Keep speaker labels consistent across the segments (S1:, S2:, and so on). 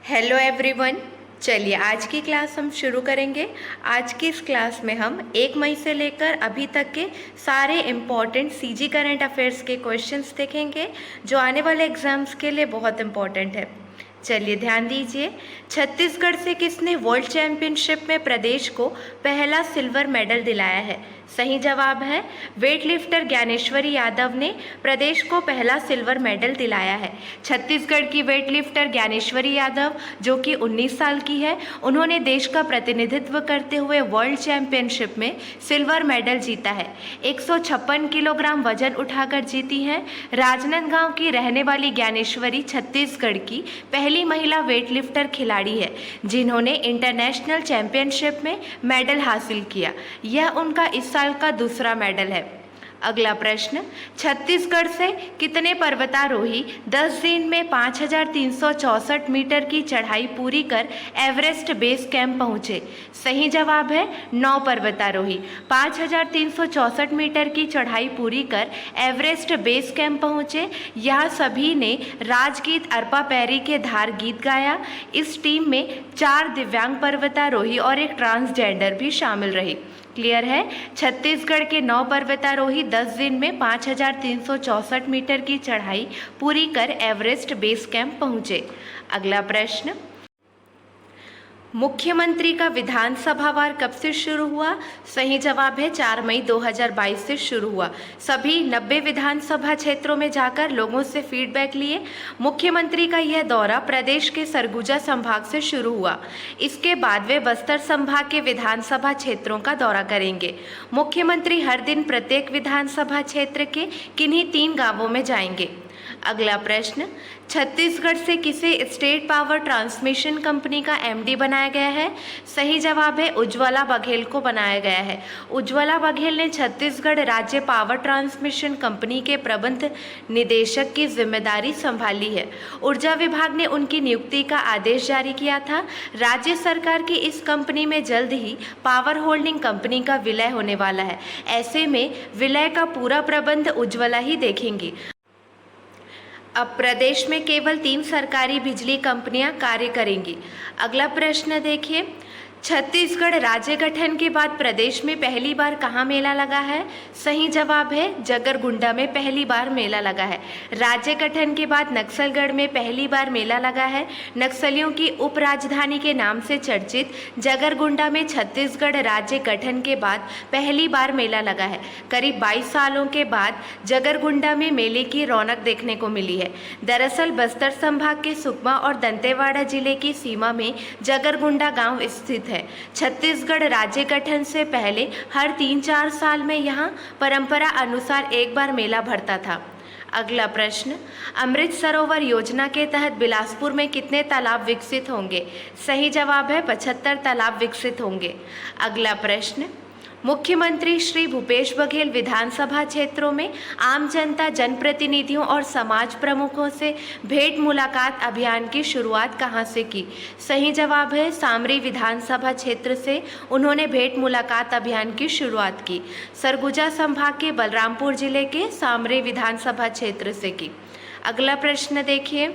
S1: Hello everyone. चलिए आज की क्लास हम शुरू करेंगे। आज की इस क्लास में हम 1 मई से लेकर अभी तक के सारे इम्पॉर्टेंट सीजी करंट अफेयर्स के क्वेश्चंस देखेंगे जो आने वाले एग्जाम्स के लिए बहुत इम्पॉर्टेंट है। चलिए ध्यान दीजिए। छत्तीसगढ़ से किसने वर्ल्ड चैंपियनशिप में प्रदेश को पहला सिल्वर मेडल दिलाया है? सही जवाब है वेट लिफ्टर ज्ञानेश्वरी यादव ने प्रदेश को पहला सिल्वर मेडल दिलाया है। छत्तीसगढ़ की वेट लिफ्टर ज्ञानेश्वरी यादव जो कि 19 साल की है, उन्होंने देश का प्रतिनिधित्व करते हुए वर्ल्ड चैंपियनशिप में सिल्वर मेडल जीता है। 156 किलोग्राम वजन उठाकर जीती हैं। राजनांदगांव की रहने वाली ज्ञानेश्वरी छत्तीसगढ़ की पहली महिला वेट लिफ्टर खिलाड़ी है जिन्होंने इंटरनेशनल चैंपियनशिप में मेडल हासिल किया। यह उनका इस साल का दूसरा मेडल है। अगला प्रश्न, छत्तीसगढ़ से कितने पर्वतारोही 10 दिन में 5364 मीटर की चढ़ाई पूरी कर एवरेस्ट बेस कैंप पहुंचे? सही जवाब है 9 पर्वतारोही 5364 मीटर की चढ़ाई पूरी कर एवरेस्ट बेस कैंप पहुंचे। यह सभी ने राजगीत अरपा पैरी के धार गीत गाया। इस टीम में 4 दिव्यांग पर्वतारोही और एक ट्रांसजेंडर भी शामिल रही। क्लियर है? छत्तीसगढ़ के 9 पर्वतारोही 10 दिन में 5364 मीटर की चढ़ाई पूरी कर एवरेस्ट बेस कैंप पहुंचे। अगला प्रश्न, मुख्यमंत्री का विधानसभा वार कब से शुरू हुआ? सही जवाब है 4 मई 2022 से शुरू हुआ। सभी 90 विधानसभा क्षेत्रों में जाकर लोगों से फीडबैक लिए। मुख्यमंत्री का यह दौरा प्रदेश के सरगुजा संभाग से शुरू हुआ। इसके बाद वे बस्तर संभाग के विधानसभा क्षेत्रों का दौरा करेंगे। मुख्यमंत्री हर दिन प्रत्येक विधानसभा क्षेत्र के किन्हीं 3 गांवों में जाएंगे। अगला प्रश्न, छत्तीसगढ़ से किसे स्टेट पावर ट्रांसमिशन कंपनी का एमडी बनाया गया है? सही जवाब है उज्ज्वला बघेल को बनाया गया है। उज्ज्वला बघेल ने छत्तीसगढ़ राज्य पावर ट्रांसमिशन कंपनी के प्रबंध निदेशक की जिम्मेदारी संभाली है। ऊर्जा विभाग ने उनकी नियुक्ति का आदेश जारी किया था। राज्य सरकार की इस कंपनी में जल्द ही पावर होल्डिंग कंपनी का विलय होने वाला है। ऐसे में विलय का पूरा प्रबंध उज्ज्वला ही देखेंगी। अब प्रदेश में केवल 3 सरकारी बिजली कंपनियां कार्य करेंगी। अगला प्रश्न देखिए, छत्तीसगढ़ राज्य गठन के बाद प्रदेश में पहली बार कहाँ मेला लगा है? सही जवाब है जगरगुंडा में पहली बार मेला लगा है। राज्य गठन के बाद नक्सलगढ़ में पहली बार मेला लगा है। नक्सलियों की उपराजधानी के नाम से चर्चित जगरगुंडा में छत्तीसगढ़ राज्य गठन के बाद पहली बार मेला लगा है। करीब 22 सालों के बाद जगरगुंडा में मेले की रौनक देखने को मिली है। दरअसल बस्तर संभाग के सुकमा और दंतेवाड़ा जिले की सीमा में जगरगुंडा गाँव स्थित है। छत्तीसगढ़ राज्य गठन से पहले हर 3-4 साल में यहाँ परंपरा अनुसार एक बार मेला भरता था। अगला प्रश्न, अमृत सरोवर योजना के तहत बिलासपुर में कितने तालाब विकसित होंगे? सही जवाब है 75 तालाब विकसित होंगे। अगला प्रश्न, मुख्यमंत्री श्री भूपेश बघेल विधानसभा क्षेत्रों में आम जनता, जनप्रतिनिधियों और समाज प्रमुखों से भेंट मुलाकात अभियान की शुरुआत कहां से की? सही जवाब है सामरी विधानसभा क्षेत्र से उन्होंने भेंट मुलाकात अभियान की शुरुआत की। सरगुजा संभाग के बलरामपुर जिले के सामरी विधानसभा क्षेत्र से की। अगला प्रश्न देखिए,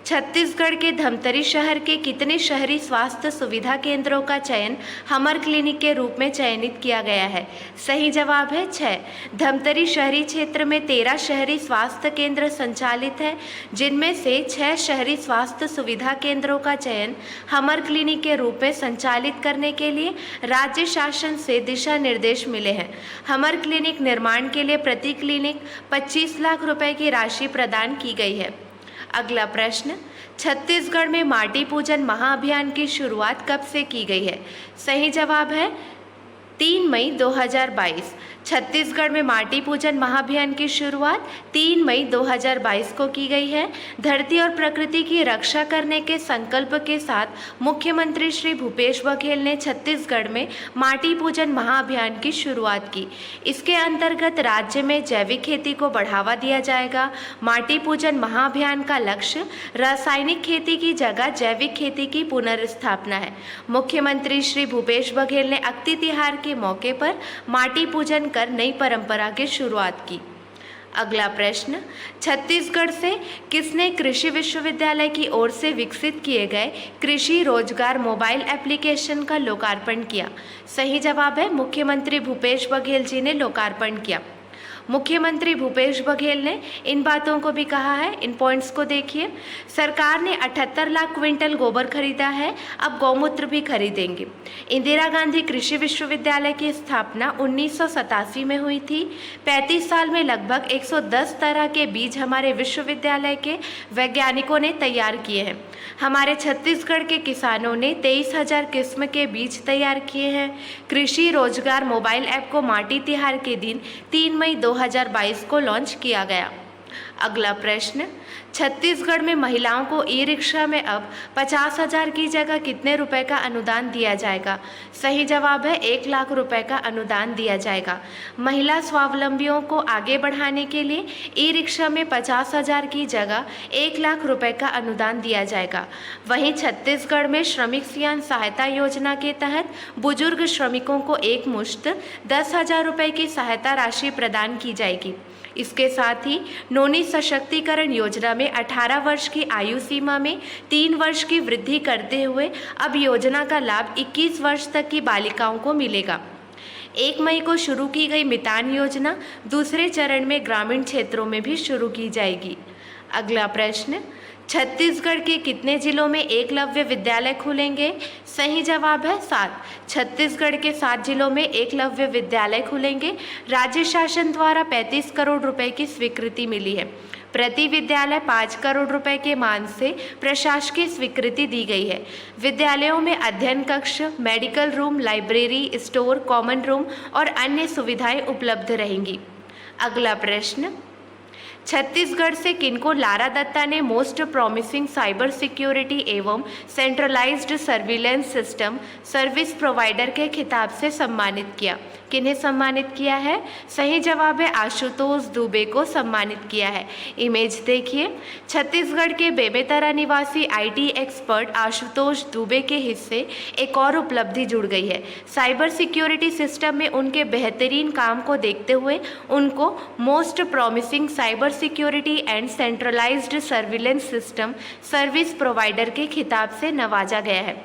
S1: छत्तीसगढ़ के धमतरी शहर के कितने शहरी स्वास्थ्य सुविधा केंद्रों का चयन हमर क्लिनिक के रूप में चयनित किया गया है? सही जवाब है 6। धमतरी शहरी क्षेत्र में 13 शहरी स्वास्थ्य केंद्र संचालित है, जिनमें से 6 शहरी स्वास्थ्य सुविधा केंद्रों का चयन हमर क्लिनिक के रूप में संचालित करने के लिए राज्य शासन से दिशा निर्देश मिले हैं। हमर क्लिनिक निर्माण के लिए प्रति क्लिनिक 25 लाख रुपए की राशि प्रदान की गई है। अगला प्रश्न, छत्तीसगढ़ में माटी पूजन महाअभियान की शुरुआत कब से की गई है? सही जवाब है 3 मई 2022। छत्तीसगढ़ में माटी पूजन महाअभियान की शुरुआत 3 मई 2022 को की गई है। धरती और प्रकृति की रक्षा करने के संकल्प के साथ मुख्यमंत्री श्री भूपेश बघेल ने छत्तीसगढ़ में माटी पूजन महाअभियान की शुरुआत की। इसके अंतर्गत राज्य में जैविक खेती को बढ़ावा दिया जाएगा। माटी पूजन महाअभियान का लक्ष्य रासायनिक खेती की जगह जैविक खेती की पुनर्स्थापना है। मुख्यमंत्री श्री भूपेश बघेल ने अक्ति तिहार के मौके पर माटी पूजन कर नई परंपरा की शुरुआत की। अगला प्रश्न, छत्तीसगढ़ से किसने कृषि विश्वविद्यालय की ओर से विकसित किए गए कृषि रोजगार मोबाइल एप्लीकेशन का लोकार्पण किया? सही जवाब है मुख्यमंत्री भूपेश बघेल जी ने लोकार्पण किया। मुख्यमंत्री भूपेश बघेल ने इन बातों को भी कहा है, इन पॉइंट्स को देखिए। सरकार ने 78 लाख क्विंटल गोबर खरीदा है, अब गौमूत्र भी खरीदेंगे। इंदिरा गांधी कृषि विश्वविद्यालय की स्थापना 1987 में हुई थी। 35 साल में लगभग 110 तरह के बीज हमारे विश्वविद्यालय के वैज्ञानिकों ने तैयार किए हैं। हमारे छत्तीसगढ़ के किसानों ने 23,000 किस्म के बीज तैयार किए हैं। कृषि रोजगार मोबाइल ऐप को माटी तिहार के दिन 3 मई 2022 को लॉन्च किया गया। अगला प्रश्न, छत्तीसगढ़ में महिलाओं को ई रिक्शा में अब 50,000 की जगह कितने रुपए का अनुदान दिया जाएगा? सही जवाब है 1 लाख रुपए का अनुदान दिया जाएगा। महिला स्वावलंबियों को आगे बढ़ाने के लिए ई रिक्शा में 50,000 की जगह 1 लाख रुपए का अनुदान दिया जाएगा। वहीं छत्तीसगढ़ में श्रमिक सियान सहायता योजना के तहत बुजुर्ग श्रमिकों को एक मुश्त 10,000 रुपये की सहायता राशि प्रदान की जाएगी। इसके साथ ही नौनी सशक्तिकरण योजना में 18 वर्ष की आयु सीमा में 3 वर्ष की वृद्धि करते हुए अब योजना का लाभ 21 वर्ष तक की बालिकाओं को मिलेगा। 1 मई को शुरू की गई मितान योजना दूसरे चरण में ग्रामीण क्षेत्रों में भी शुरू की जाएगी। अगला प्रश्न, छत्तीसगढ़ के कितने जिलों में एकलव्य विद्यालय खुलेंगे? सही जवाब है 7। छत्तीसगढ़ के 7 जिलों में एकलव्य विद्यालय खुलेंगे। राज्य शासन द्वारा 35 करोड़ रुपए की स्वीकृति मिली है। प्रति विद्यालय 5 करोड़ रुपए के मान से प्रशासकीय स्वीकृति दी गई है। विद्यालयों में अध्ययन कक्ष, medical room, library, store, common room और अन्य सुविधाएं उपलब्ध रहेंगी। अगला प्रश्न, छत्तीसगढ़ से किनको लारा दत्ता ने मोस्ट प्रॉमिसिंग साइबर सिक्योरिटी एवं centralised surveillance system service provider के खिताब से सम्मानित किया? किन्हें सम्मानित किया है? सही जवाब है आशुतोष दुबे को सम्मानित किया है। इमेज देखिए, छत्तीसगढ़ के बेमेतरा निवासी आईटी एक्सपर्ट आशुतोष दुबे के हिस्से एक और उपलब्धि जुड़ गई है। साइबर सिक्योरिटी सिस्टम में उनके बेहतरीन काम को देखते हुए उनको most promising cyber security and centralised surveillance system service provider के खिताब से नवाजा गया है।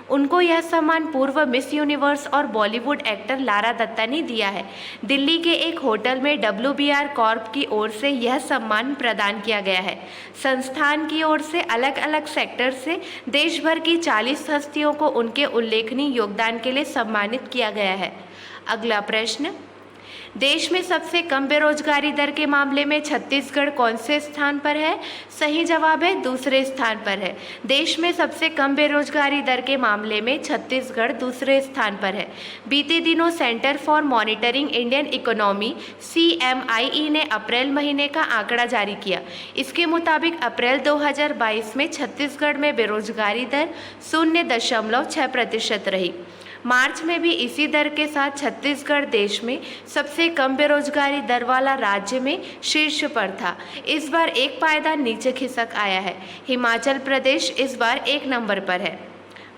S1: उनको यह सम्मान पूर्व मिस यूनिवर्स और बॉलीवुड एक्टर लारा दत्ता ने दिया है। दिल्ली के एक होटल में WBR कॉर्प की ओर से यह सम्मान प्रदान किया गया है। संस्थान की ओर से अलग अलग सेक्टर से देश भर की 40 हस्तियों को उनके उल्लेखनीय योगदान के लिए सम्मानित किया गया है। अगला प्रश्न, देश में सबसे कम बेरोजगारी दर के मामले में छत्तीसगढ़ कौन से स्थान पर है? सही जवाब है दूसरे स्थान पर है। देश में सबसे कम बेरोजगारी दर के मामले में छत्तीसगढ़ दूसरे स्थान पर है। बीते दिनों centre for monitoring Indian economy CMIE ने अप्रैल महीने का आंकड़ा जारी किया। इसके मुताबिक अप्रैल 2022 में छत्तीसगढ़ में बेरोजगारी दर 0.6% रही। मार्च में भी इसी दर के साथ छत्तीसगढ़ देश में सबसे कम बेरोजगारी दर वाला राज्य में शीर्ष पर था। इस बार एक पायदान नीचे खिसक आया है। हिमाचल प्रदेश इस बार 1 नंबर पर है।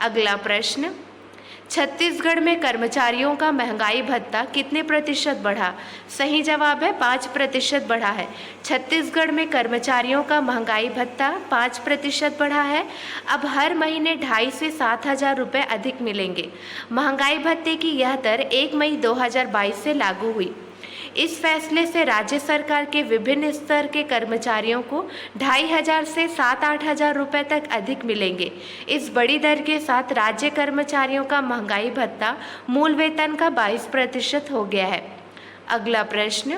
S1: अगला प्रश्न, छत्तीसगढ़ में कर्मचारियों का महंगाई भत्ता कितने प्रतिशत बढ़ा? सही जवाब है 5% बढ़ा है। छत्तीसगढ़ में कर्मचारियों का महंगाई भत्ता 5% बढ़ा है। अब हर महीने 2,500 से 7,000 रुपये अधिक मिलेंगे। महंगाई भत्ते की यह दर 1 मई 2022 से लागू हुई। इस फैसले से राज्य सरकार के विभिन्न स्तर के कर्मचारियों को 2,500 से 7-8,000 रुपये तक अधिक मिलेंगे। इस बड़ी दर के साथ राज्य कर्मचारियों का महंगाई भत्ता मूल वेतन का 22% हो गया है। अगला प्रश्न,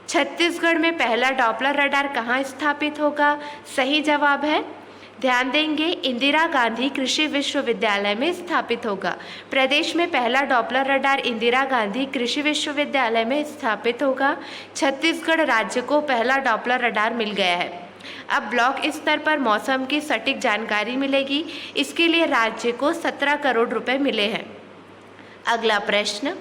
S1: छत्तीसगढ़ में पहला डॉपलर रडार कहाँ स्थापित होगा? सही जवाब है, ध्यान देंगे, इंदिरा गांधी कृषि विश्वविद्यालय में स्थापित होगा। प्रदेश में पहला डॉपलर रडार इंदिरा गांधी कृषि विश्वविद्यालय में स्थापित होगा। छत्तीसगढ़ राज्य को पहला डॉपलर रडार मिल गया है। अब ब्लॉक स्तर पर मौसम की सटीक जानकारी मिलेगी। इसके लिए राज्य को 17 करोड़ रुपए मिले हैं। अगला प्रश्न,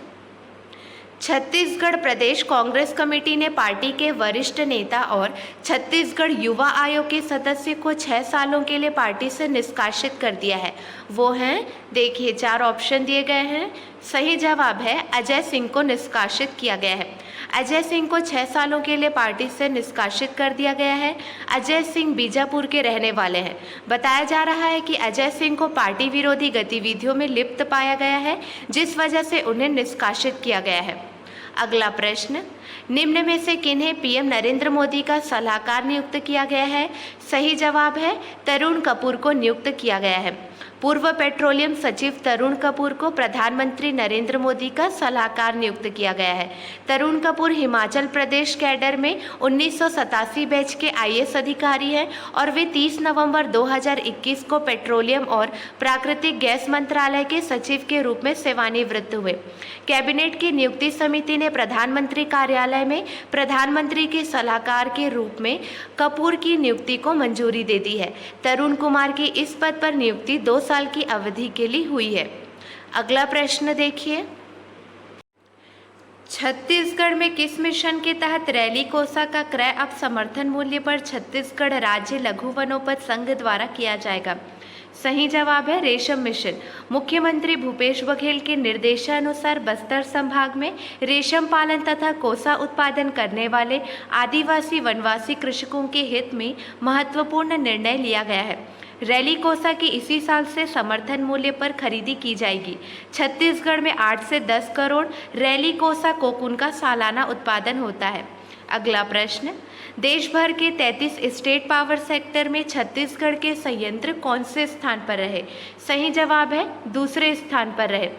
S1: छत्तीसगढ़ प्रदेश कांग्रेस कमेटी ने पार्टी के वरिष्ठ नेता और छत्तीसगढ़ युवा आयोग के सदस्य को 6 सालों के लिए पार्टी से निष्कासित कर दिया है। वो हैं, देखिए 4 ऑप्शन दिए गए हैं। सही जवाब है अजय सिंह को निष्कासित किया गया है। अजय सिंह को 6 सालों के लिए पार्टी से निष्कासित कर दिया गया है। अजय सिंह बीजापुर के रहने वाले हैं। बताया जा रहा है कि अजय सिंह को पार्टी विरोधी गतिविधियों में लिप्त पाया गया है, जिस वजह से उन्हें निष्कासित किया गया है। अगला प्रश्न, निम्न में से किन्हें पीएम नरेंद्र मोदी का सलाहकार नियुक्त किया गया है? सही जवाब है तरुण कपूर को नियुक्त किया गया है। पूर्व पेट्रोलियम सचिव तरुण कपूर को प्रधानमंत्री नरेंद्र मोदी का सलाहकार नियुक्त किया गया है। तरुण कपूर हिमाचल प्रदेश कैडर में 1987 बैच के आईएएस अधिकारी हैं और वे 30 नवंबर 2021 को पेट्रोलियम और प्राकृतिक गैस मंत्रालय के सचिव के रूप में सेवानिवृत्त हुए। कैबिनेट की नियुक्ति समिति ने प्रधानमंत्री कार्यालय में प्रधानमंत्री के सलाहकार के रूप में कपूर की नियुक्ति को मंजूरी दे दी है। तरुण कुमार की इस पद पर नियुक्ति 2 साल की अवधि के लिए हुई है। अगला प्रश्न देखिए, छत्तीसगढ़ में किस मिशन के तहत रैली कोसा का क्रय अब समर्थन मूल्य पर छत्तीसगढ़ राज्य लघु वनोपज संघ द्वारा किया जाएगा? सही जवाब है रेशम मिशन। मुख्यमंत्री भूपेश बघेल के निर्देशानुसार बस्तर संभाग में रेशम पालन तथा कोसा उत्पादन करने वाले आदिवासी वनवासी कृषकों के हित में महत्वपूर्ण निर्णय लिया गया है। रैली कोसा की इसी साल से समर्थन मूल्य पर खरीदी की जाएगी। छत्तीसगढ़ में 8 से 10 करोड़ रैली कोसा कोकून का सालाना उत्पादन होता है। अगला प्रश्न, देश भर के 33 स्टेट पावर सेक्टर में छत्तीसगढ़ के संयंत्र कौन से स्थान पर रहे? सही जवाब है दूसरे स्थान पर रहे।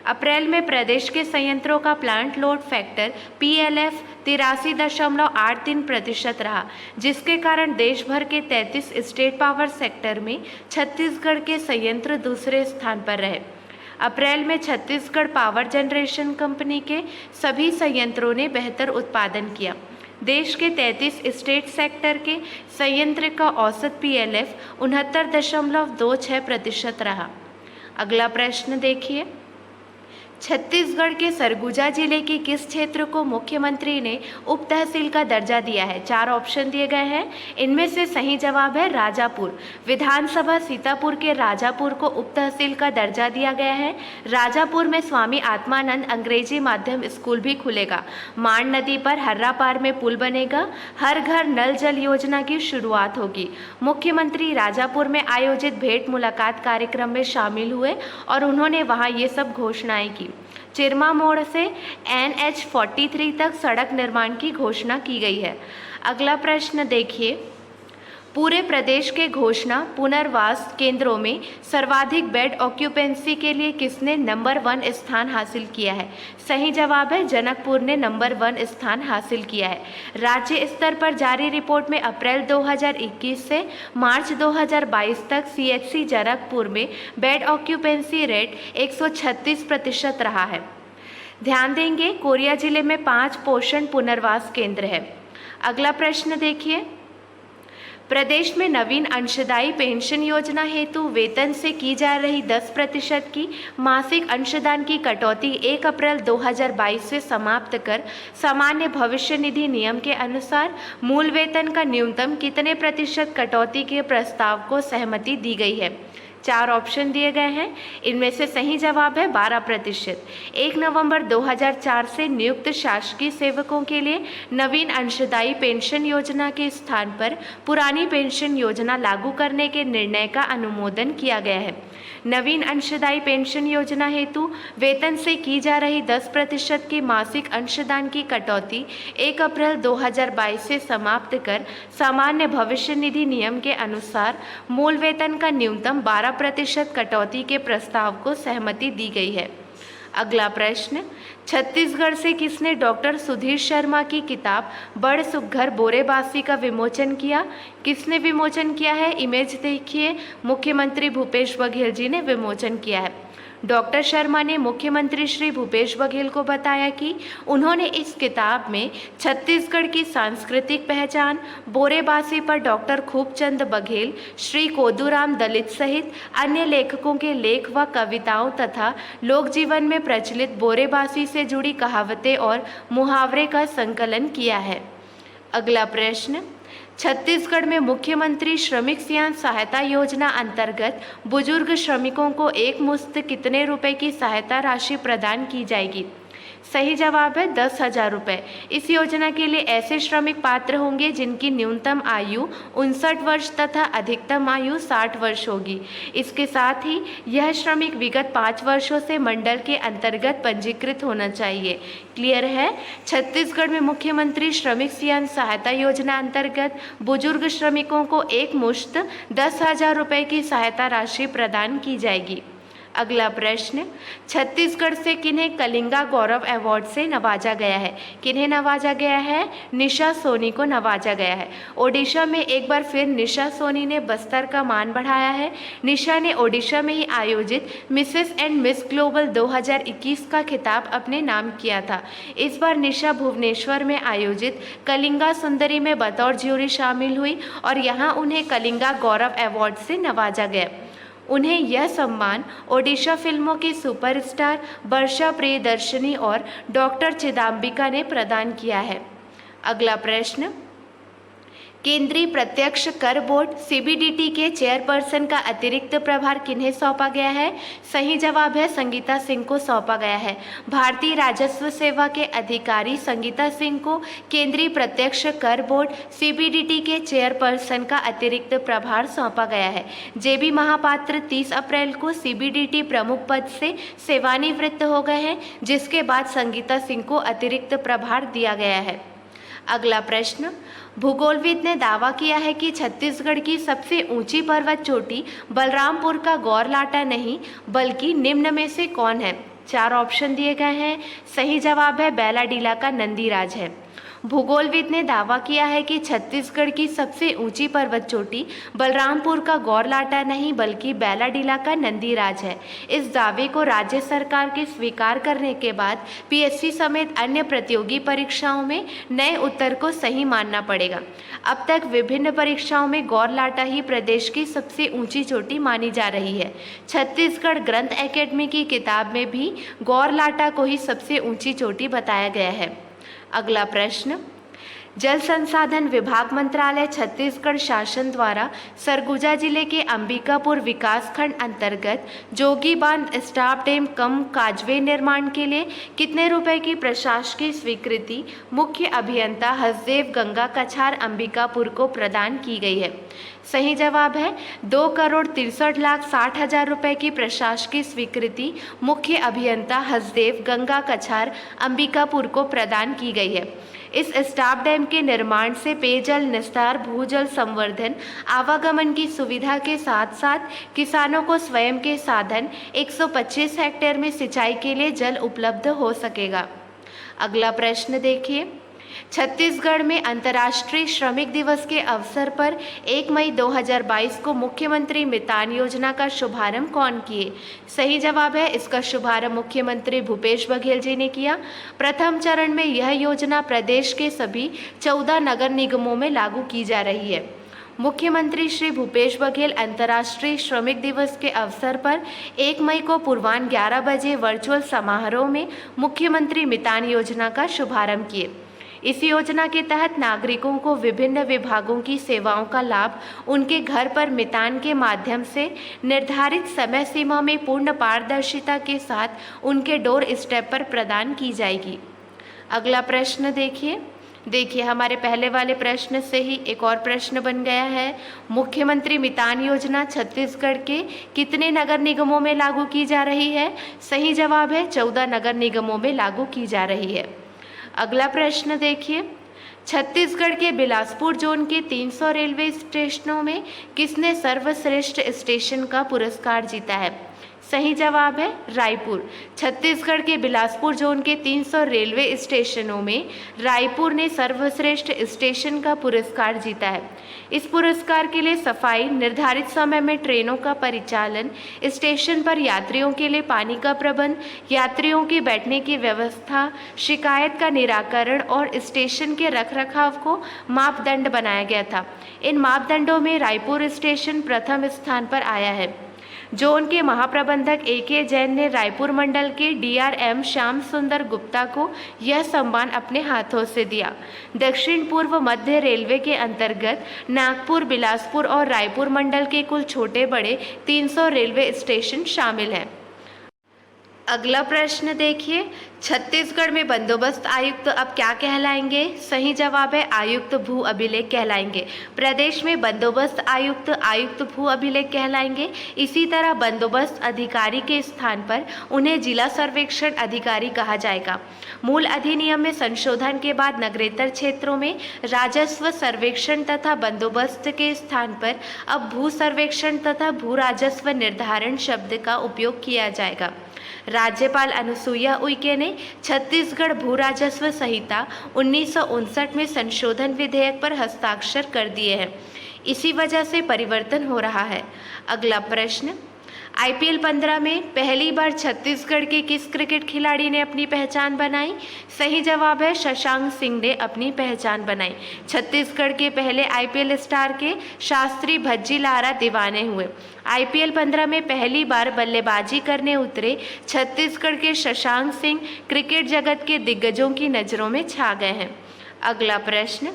S1: अप्रैल में प्रदेश के संयंत्रों का प्लांट लोड फैक्टर PLF 83.83% रहा, जिसके कारण देश भर के 33 स्टेट पावर सेक्टर में छत्तीसगढ़ के संयंत्र दूसरे स्थान पर रहे। अप्रैल में छत्तीसगढ़ पावर जनरेशन कंपनी के सभी संयंत्रों ने बेहतर उत्पादन किया। देश के 33 स्टेट सेक्टर के संयंत्र का औसत PLF 69.26% रहा। अगला प्रश्न देखिए, छत्तीसगढ़ के सरगुजा जिले के किस क्षेत्र को मुख्यमंत्री ने उप तहसील का दर्जा दिया है? 4 ऑप्शन दिए गए हैं, इनमें से सही जवाब है राजापुर। विधानसभा सीतापुर के राजापुर को उप तहसील का दर्जा दिया गया है। राजापुर में स्वामी आत्मानंद अंग्रेजी माध्यम स्कूल भी खुलेगा। मांड नदी पर हर्रापार में पुल बनेगा। हर घर नल जल योजना की शुरुआत होगी। मुख्यमंत्री राजापुर में आयोजित भेंट मुलाकात कार्यक्रम में शामिल हुए और उन्होंने वहां ये सब घोषणाएं की। चिरमा मोड़ से NH 43 तक सड़क निर्माण की घोषणा की गई है। अगला प्रश्न देखिए, पूरे प्रदेश के घोषणा पुनर्वास केंद्रों में सर्वाधिक बेड ऑक्यूपेंसी के लिए किसने नंबर 1 स्थान हासिल किया है? सही जवाब है जनकपुर ने नंबर 1 स्थान हासिल किया है। राज्य स्तर पर जारी रिपोर्ट में अप्रैल 2021 से मार्च 2022 तक CHC जनकपुर में बेड ऑक्यूपेंसी रेट 136% रहा है। ध्यान देंगे, कोरिया जिले में 5 पोषण पुनर्वास केंद्र है। अगला प्रश्न देखिए, प्रदेश में नवीन अंशदायी पेंशन योजना हेतु वेतन से की जा रही 10% की मासिक अंशदान की कटौती 1 अप्रैल 2022 से समाप्त कर सामान्य भविष्य निधि नियम के अनुसार मूल वेतन का न्यूनतम कितने प्रतिशत कटौती के प्रस्ताव को सहमति दी गई है? 4 ऑप्शन दिए गए हैं, इनमें से सही जवाब है 12%। 1 नवंबर 2004 से नियुक्त शासकीय सेवकों के लिए नवीन अंशदायी पेंशन योजना के स्थान पर पुरानी पेंशन योजना लागू करने के निर्णय का अनुमोदन किया गया है। नवीन अंशदायी पेंशन योजना हेतु वेतन से की जा रही 10% की मासिक अंशदान की कटौती 1 अप्रैल 2022 से समाप्त कर सामान्य भविष्य निधि नियम के अनुसार मूल वेतन का न्यूनतम 12% कटौती के प्रस्ताव को सहमति दी गई है। अगला प्रश्न, छत्तीसगढ़ से किसने डॉक्टर सुधीर शर्मा की किताब बड़ सुघ्घर बोरेबासी का विमोचन किया? किसने विमोचन किया है? इमेज देखिए, मुख्यमंत्री भूपेश बघेल जी ने विमोचन किया है। डॉक्टर शर्मा ने मुख्यमंत्री श्री भूपेश बघेल को बताया कि उन्होंने इस किताब में छत्तीसगढ़ की सांस्कृतिक पहचान, बोरेबासी पर डॉक्टर खूबचंद बघेल, श्री कोदूराम दलित सहित अन्य लेखकों के लेख व कविताओं तथा लोक जीवन में प्रचलित बोरेबासी से जुड़ी कहावतें और मुहावरे का संकलन किया है। अगला प्रश्न, छत्तीसगढ़ में मुख्यमंत्री श्रमिक सियान सहायता योजना अंतर्गत बुजुर्ग श्रमिकों को एक मुश्त कितने रुपए की सहायता राशि प्रदान की जाएगी? सही जवाब है 10,000 रुपये। इस योजना के लिए ऐसे श्रमिक पात्र होंगे जिनकी न्यूनतम आयु 59 वर्ष तथा अधिकतम आयु 60 वर्ष होगी। इसके साथ ही यह श्रमिक विगत 5 वर्षों से मंडल के अंतर्गत पंजीकृत होना चाहिए। क्लियर है। छत्तीसगढ़ में मुख्यमंत्री श्रमिक सियान सहायता योजना अंतर्गत बुजुर्ग श्रमिकों को एक मुश्त 10,000 रुपये की सहायता राशि प्रदान की जाएगी। अगला प्रश्न, छत्तीसगढ़ से किन्हें कलिंगा गौरव अवार्ड से नवाजा गया है? किन्हें नवाजा गया है? निशा सोनी को नवाजा गया है। ओडिशा में एक बार फिर निशा सोनी ने बस्तर का मान बढ़ाया है। निशा ने ओडिशा में ही आयोजित मिसेस एंड मिस ग्लोबल 2021 का खिताब अपने नाम किया था। इस बार निशा भुवनेश्वर में आयोजित कलिंगा सुंदरी में बतौर ज्यूरी शामिल हुई और यहाँ उन्हें कलिंगा गौरव अवार्ड से नवाजा गया। उन्हें यह सम्मान ओडिशा फिल्मों की सुपरस्टार वर्षा प्रियदर्शनी और डॉक्टर चिदाम्बिका ने प्रदान किया है। अगला प्रश्न, केंद्रीय प्रत्यक्ष कर बोर्ड सीबीडीटी के चेयरपर्सन का अतिरिक्त प्रभार किन्हें सौंपा गया है? सही जवाब है संगीता सिंह को सौंपा गया है। भारतीय राजस्व सेवा के अधिकारी संगीता सिंह को केंद्रीय प्रत्यक्ष कर बोर्ड सीबीडीटी के चेयरपर्सन का अतिरिक्त प्रभार सौंपा गया है। जेबी महापात्र 30 अप्रैल को सीबीडीटी प्रमुख पद से सेवानिवृत्त हो गए हैं, जिसके बाद संगीता सिंह को अतिरिक्त प्रभार दिया गया है। अगला प्रश्न, भूगोलविद ने दावा किया है कि छत्तीसगढ़ की सबसे ऊंची पर्वत चोटी बलरामपुर का गौरलाटा नहीं बल्कि निम्न में से कौन है? 4 ऑप्शन दिए गए हैं। सही जवाब है बैलाडीला का नंदीराज है। भूगोलविद ने दावा किया है कि छत्तीसगढ़ की सबसे ऊंची पर्वत चोटी बलरामपुर का गौरलाटा नहीं बल्कि बैलाडीला का नंदीराज है। इस दावे को राज्य सरकार के स्वीकार करने के बाद पीएससी समेत अन्य प्रतियोगी परीक्षाओं में नए उत्तर को सही मानना पड़ेगा। अब तक विभिन्न परीक्षाओं में गौरलाटा ही प्रदेश की सबसे ऊंची चोटी मानी जा रही है। छत्तीसगढ़ ग्रंथ एकेडमी की किताब में भी गौरलाटा को ही सबसे ऊंची चोटी बताया गया है। अगला प्रश्न, जल संसाधन विभाग मंत्रालय छत्तीसगढ़ शासन द्वारा सरगुजा जिले के अंबिकापुर विकासखंड अंतर्गत जोगी बांध स्टाप डैम कम काजवे निर्माण के लिए कितने रुपए की प्रशासकीय स्वीकृति मुख्य अभियंता हसदेव गंगा कछार अंबिकापुर को प्रदान की गई है? सही जवाब है 2,63,60,000 रुपये की प्रशासकीय स्वीकृति मुख्य अभियंता हसदेव गंगा कछार अंबिकापुर को प्रदान की गई है। इस स्टाप डैम के निर्माण से पेयजल निस्तार, भूजल संवर्धन, आवागमन की सुविधा के साथ साथ किसानों को स्वयं के साधन 125 हेक्टेयर में सिंचाई के लिए जल उपलब्ध हो सकेगा। अगला प्रश्न देखिए, छत्तीसगढ़ में अंतर्राष्ट्रीय श्रमिक दिवस के अवसर पर 1 मई 2022 को मुख्यमंत्री मितान योजना का शुभारंभ कौन किए? सही जवाब है इसका शुभारंभ मुख्यमंत्री भूपेश बघेल जी ने किया। प्रथम चरण में यह योजना प्रदेश के सभी 14 नगर निगमों में लागू की जा रही है। मुख्यमंत्री श्री भूपेश बघेल अंतर्राष्ट्रीय श्रमिक दिवस के अवसर पर 1 मई को पूर्वाह्न 11 बजे वर्चुअल समारोह में मुख्यमंत्री मितान योजना का शुभारंभ किए। इस योजना के तहत नागरिकों को विभिन्न विभागों की सेवाओं का लाभ उनके घर पर मितान के माध्यम से निर्धारित समय सीमा में पूर्ण पारदर्शिता के साथ उनके डोर स्टेप पर प्रदान की जाएगी। अगला प्रश्न देखिए हमारे पहले वाले प्रश्न से ही एक और प्रश्न बन गया है। मुख्यमंत्री मितान योजना छत्तीसगढ़ के कितने नगर निगमों में लागू की जा रही है? सही जवाब है 14 नगर निगमों में लागू की जा रही है। अगला प्रश्न देखिए, छत्तीसगढ़ के बिलासपुर जोन के 300 रेलवे स्टेशनों में किसने सर्वश्रेष्ठ स्टेशन का पुरस्कार जीता है? सही जवाब है रायपुर। छत्तीसगढ़ के बिलासपुर जोन के 300 रेलवे स्टेशनों में रायपुर ने सर्वश्रेष्ठ स्टेशन का पुरस्कार जीता है। इस पुरस्कार के लिए सफाई, निर्धारित समय में ट्रेनों का परिचालन, स्टेशन पर यात्रियों के लिए पानी का प्रबंध, यात्रियों के बैठने की व्यवस्था, शिकायत का निराकरण और स्टेशन के रखरखाव को मापदंड बनाया गया था। इन मापदंडों में रायपुर स्टेशन प्रथम स्थान पर आया है। जोन के महाप्रबंधक A.K. जैन ने रायपुर मंडल के DRM श्याम सुंदर गुप्ता को यह सम्मान अपने हाथों से दिया। दक्षिण पूर्व मध्य रेलवे के अंतर्गत नागपुर, बिलासपुर और रायपुर मंडल के कुल छोटे बड़े 300 रेलवे स्टेशन शामिल हैं। अगला प्रश्न देखिए, छत्तीसगढ़ में बंदोबस्त आयुक्त अब क्या कहलाएंगे? सही जवाब है आयुक्त भू अभिलेख कहलाएंगे। प्रदेश में बंदोबस्त आयुक्त आयुक्त भू अभिलेख कहलाएंगे। इसी तरह बंदोबस्त अधिकारी के स्थान पर उन्हें जिला सर्वेक्षण अधिकारी कहा जाएगा। मूल अधिनियम में संशोधन के बाद नगरेतर क्षेत्रों में राजस्व सर्वेक्षण तथा बंदोबस्त के स्थान पर अब भू सर्वेक्षण तथा भू राजस्व निर्धारण शब्द का उपयोग किया जाएगा। राज्यपाल अनुसुईया उइके ने छत्तीसगढ़ भू राजस्व संहिता 1959 में संशोधन विधेयक पर हस्ताक्षर कर दिए हैं। इसी वजह से परिवर्तन हो रहा है। अगला प्रश्न, IPL 15 में पहली बार छत्तीसगढ़ के किस क्रिकेट खिलाड़ी ने अपनी पहचान बनाई? सही जवाब है शशांक सिंह ने अपनी पहचान बनाई। छत्तीसगढ़ के पहले IPL स्टार के शास्त्री भज्जी लारा दीवाने हुए। IPL 15 में पहली बार बल्लेबाजी करने उतरे छत्तीसगढ़ के शशांक सिंह क्रिकेट जगत के दिग्गजों की नज़रों में छा गए हैं। अगला प्रश्न,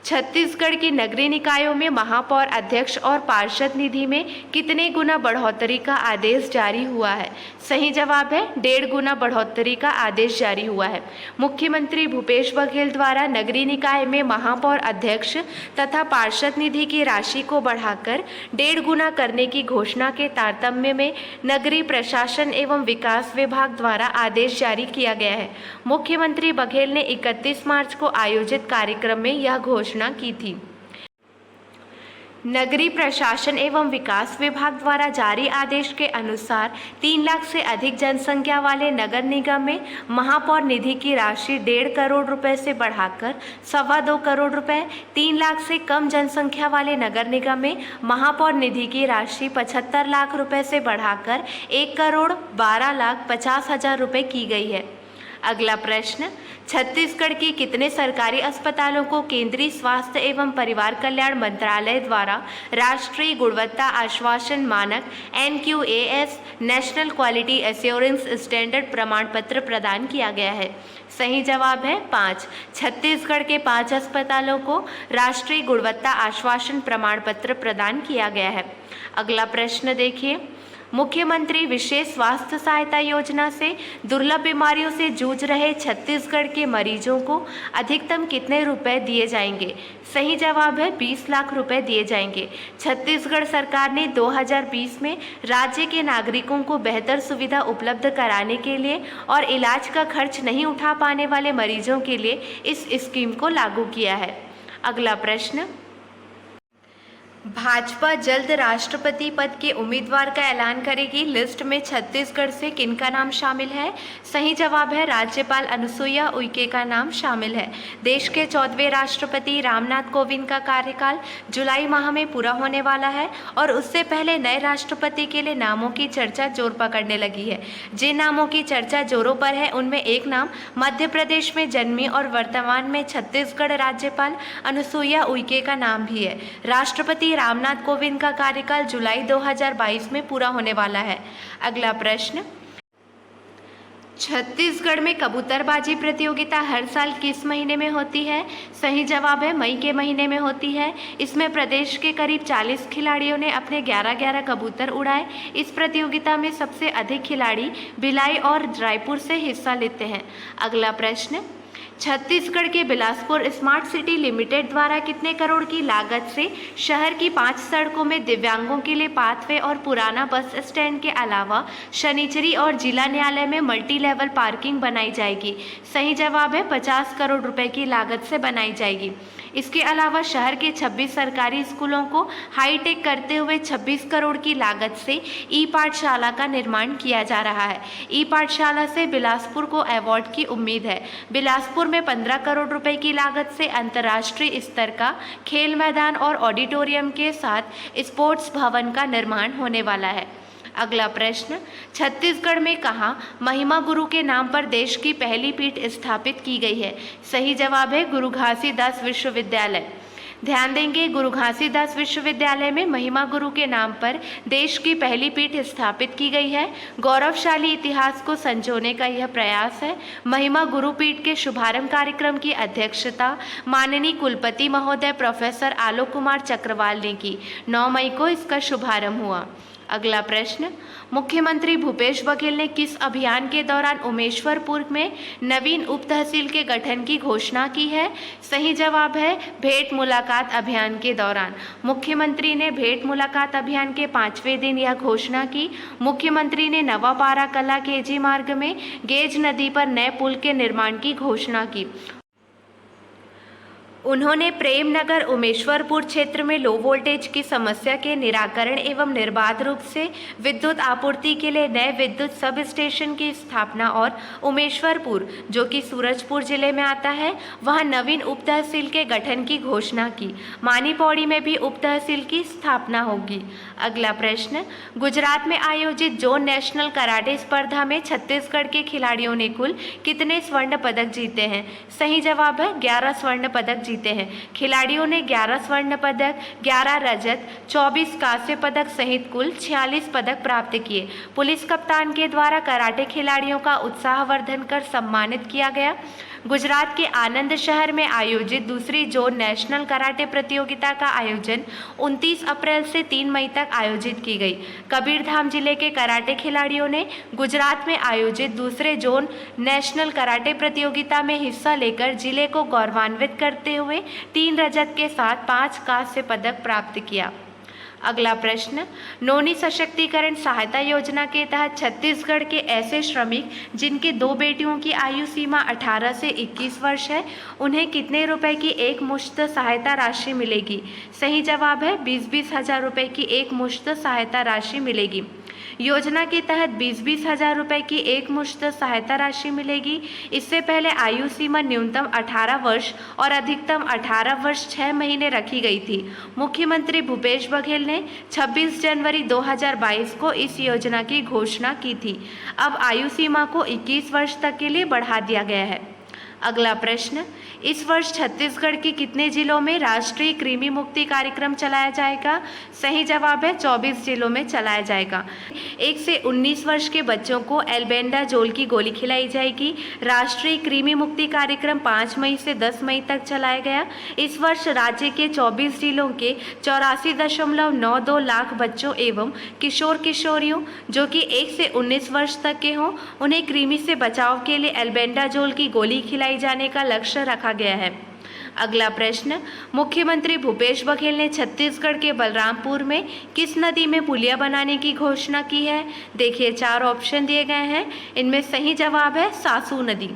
S1: छत्तीसगढ़ की नगरीय निकायों में महापौर अध्यक्ष और पार्षद निधि में कितने गुना बढ़ोतरी का आदेश जारी हुआ है? सही जवाब है 1.5 गुना बढ़ोतरी का आदेश जारी हुआ है। मुख्यमंत्री भूपेश बघेल द्वारा नगरीय निकाय में महापौर अध्यक्ष तथा पार्षद निधि की राशि को बढ़ाकर 1.5 गुना करने की घोषणा के तारतम्य में नगरीय प्रशासन एवं विकास विभाग द्वारा आदेश जारी किया गया है। मुख्यमंत्री बघेल ने 31 मार्च को आयोजित कार्यक्रम में यह घोषणा की थी। नगरीय प्रशासन एवं विकास विभाग द्वारा जारी आदेश के अनुसार 3 लाख से अधिक जनसंख्या वाले नगर निगम में महापौर निधि की राशि 1.5 करोड़ रुपए से बढ़ाकर 2.25 करोड़ रुपए, 3 लाख से कम जनसंख्या वाले नगर निगम में महापौर निधि की राशि 75 लाख रुपए से बढ़ाकर 1,12,50,000 रुपए की गई है। अगला प्रश्न, छत्तीसगढ़ के कितने सरकारी अस्पतालों को केंद्रीय स्वास्थ्य एवं परिवार कल्याण मंत्रालय द्वारा राष्ट्रीय गुणवत्ता आश्वासन मानक NQAS national quality assurance standard प्रमाण पत्र प्रदान किया गया है? सही जवाब है 5। छत्तीसगढ़ के 5 अस्पतालों को राष्ट्रीय गुणवत्ता आश्वासन प्रमाण पत्र प्रदान किया गया है। अगला प्रश्न देखिए, मुख्यमंत्री विशेष स्वास्थ्य सहायता योजना से दुर्लभ बीमारियों से जूझ रहे छत्तीसगढ़ के मरीजों को अधिकतम कितने रुपए दिए जाएंगे? सही जवाब है 20 लाख रुपए दिए जाएंगे। छत्तीसगढ़ सरकार ने 2020 में राज्य के नागरिकों को बेहतर सुविधा उपलब्ध कराने के लिए और इलाज का खर्च नहीं उठा पाने वाले मरीजों के लिए इस स्कीम को लागू किया है। अगला प्रश्न, भाजपा जल्द राष्ट्रपति पद के उम्मीदवार का ऐलान करेगी। लिस्ट में छत्तीसगढ़ से किनका नाम शामिल है? सही जवाब है राज्यपाल अनुसुईया उइके का नाम शामिल है। देश के 14वें राष्ट्रपति रामनाथ कोविंद का कार्यकाल जुलाई माह में पूरा होने वाला है और उससे पहले नए राष्ट्रपति के लिए नामों की चर्चा जोर पकड़ने लगी है। जिन नामों की चर्चा जोरों पर है उनमें एक नाम मध्य प्रदेश में जन्मी और वर्तमान में छत्तीसगढ़ राज्यपाल अनुसुईया उइके का नाम भी है। राष्ट्रपति रामनाथ कोविंद का कार्यकाल जुलाई 2022 में पूरा होने वाला है। अगला प्रश्न, छत्तीसगढ़ में कबूतरबाजी प्रतियोगिता हर साल किस महीने में होती है? सही जवाब है मई के महीने में होती है। इसमें प्रदेश के करीब 40 खिलाड़ियों ने अपने 11-11 कबूतर उड़ाए। इस प्रतियोगिता में सबसे अधिक खिलाड़ी भिलाई और रायपुर से हिस्सा लेते हैं। अगला प्रश्न, छत्तीसगढ़ के बिलासपुर स्मार्ट सिटी लिमिटेड द्वारा कितने करोड़ की लागत से शहर की 5 सड़कों में दिव्यांगों के लिए पाथवे और पुराना बस स्टैंड के अलावा शनिचरी और जिला न्यायालय में मल्टी लेवल पार्किंग बनाई जाएगी? सही जवाब है 50 करोड़ रुपए की लागत से बनाई जाएगी। इसके अलावा शहर के 26 सरकारी स्कूलों को हाईटेक करते हुए 26 करोड़ की लागत से ई पाठशाला का निर्माण किया जा रहा है। ई पाठशाला से बिलासपुर को अवार्ड की उम्मीद है। बिलासपुर में 15 करोड़ रुपए की लागत से अंतर्राष्ट्रीय स्तर का खेल मैदान और ऑडिटोरियम के साथ स्पोर्ट्स भवन का निर्माण होने वाला है। अगला प्रश्न, छत्तीसगढ़ में कहाँ महिमा गुरु के नाम पर देश की पहली पीठ स्थापित की गई है? सही जवाब है गुरु घासीदास विश्वविद्यालय। ध्यान देंगे, गुरु घासीदास विश्वविद्यालय में महिमा गुरु के नाम पर देश की पहली पीठ स्थापित की गई है। गौरवशाली इतिहास को संजोने का यह प्रयास है। महिमा गुरु पीठ के शुभारंभ कार्यक्रम की अध्यक्षता माननीय कुलपति महोदय प्रोफेसर आलोक कुमार चक्रवाल ने की। 9 मई को इसका शुभारंभ हुआ। अगला प्रश्न, मुख्यमंत्री भूपेश बघेल ने किस अभियान के दौरान उमेश्वरपुर में नवीन उप तहसील के गठन की घोषणा की है? सही जवाब है भेंट मुलाकात अभियान के दौरान। मुख्यमंत्री ने भेंट मुलाकात अभियान के 5वें दिन यह घोषणा की। मुख्यमंत्री ने नवापारा कला केजी मार्ग में गेज नदी पर नए पुल के निर्माण की घोषणा की। उन्होंने प्रेमनगर उमेश्वरपुर क्षेत्र में लो वोल्टेज की समस्या के निराकरण एवं निर्बाध रूप से विद्युत आपूर्ति के लिए नए विद्युत सब स्टेशन की स्थापना और उमेश्वरपुर, जो कि सूरजपुर जिले में आता है, वहां नवीन उप तहसील के गठन की घोषणा की। मानी पौड़ी में भी उप तहसील की स्थापना होगी। अगला प्रश्न, गुजरात में आयोजित जोन नेशनल कराटे स्पर्धा में छत्तीसगढ़ के खिलाड़ियों ने कुल कितने स्वर्ण पदक जीते हैं? सही जवाब है 11 स्वर्ण पदक जीते हैं। खिलाड़ियों ने 11 स्वर्ण पदक, 11 रजत, 24 कांस्य पदक सहित कुल 46 पदक प्राप्त किए। पुलिस कप्तान के द्वारा कराटे खिलाड़ियों का उत्साहवर्धन कर सम्मानित किया गया। गुजरात के आनंद शहर में आयोजित दूसरी जोन नेशनल कराटे प्रतियोगिता का आयोजन 29 अप्रैल से 3 मई तक आयोजित की गई। कबीरधाम जिले के कराटे खिलाड़ियों ने गुजरात में आयोजित दूसरे जोन नेशनल कराटे प्रतियोगिता में हिस्सा लेकर जिले को गौरवान्वित करते हुए 3 रजत के साथ 5 कांस्य पदक प्राप्त किया। अगला प्रश्न, नोनी सशक्तिकरण सहायता योजना के तहत छत्तीसगढ़ के ऐसे श्रमिक जिनके 2 बेटियों की आयु सीमा 18 से 21 वर्ष है, उन्हें कितने रुपए की एक मुश्त सहायता राशि मिलेगी? सही जवाब है 20-20 हज़ार रुपये की एक मुश्त सहायता राशि मिलेगी। योजना के तहत 20-20 हज़ार रुपये की एक मुश्त सहायता राशि मिलेगी। इससे पहले आयु सीमा न्यूनतम 18 वर्ष और अधिकतम 18 वर्ष 6 महीने रखी गई थी। मुख्यमंत्री भूपेश बघेल ने 26 जनवरी 2022 को इस योजना की घोषणा की थी। अब आयु सीमा को 21 वर्ष तक के लिए बढ़ा दिया गया है। अगला प्रश्न, इस वर्ष छत्तीसगढ़ के कितने जिलों में राष्ट्रीय कृमि मुक्ति कार्यक्रम चलाया जाएगा? सही जवाब है 24 जिलों में चलाया जाएगा। 1 से 19 वर्ष के बच्चों को एल्बेंडाजोल की गोली खिलाई जाएगी। राष्ट्रीय कृमि मुक्ति कार्यक्रम 5 मई से 10 मई तक चलाया गया। इस वर्ष राज्य के 24 जिलों के 84.92 लाख बच्चों एवं किशोर किशोरियों जो कि 1 से 19 वर्ष तक के हों, उन्हें कृमि से बचाव के लिए एल्बेंडाजोल की गोली खिलाई जाने का लक्ष्य रखा गया है। अगला प्रश्न, मुख्यमंत्री भूपेश बघेल ने छत्तीसगढ़ के बलरामपुर में किस नदी में पुलिया बनाने की घोषणा की है? देखिए 4 ऑप्शन दिए गए हैं, इनमें सही जवाब है सासू नदी।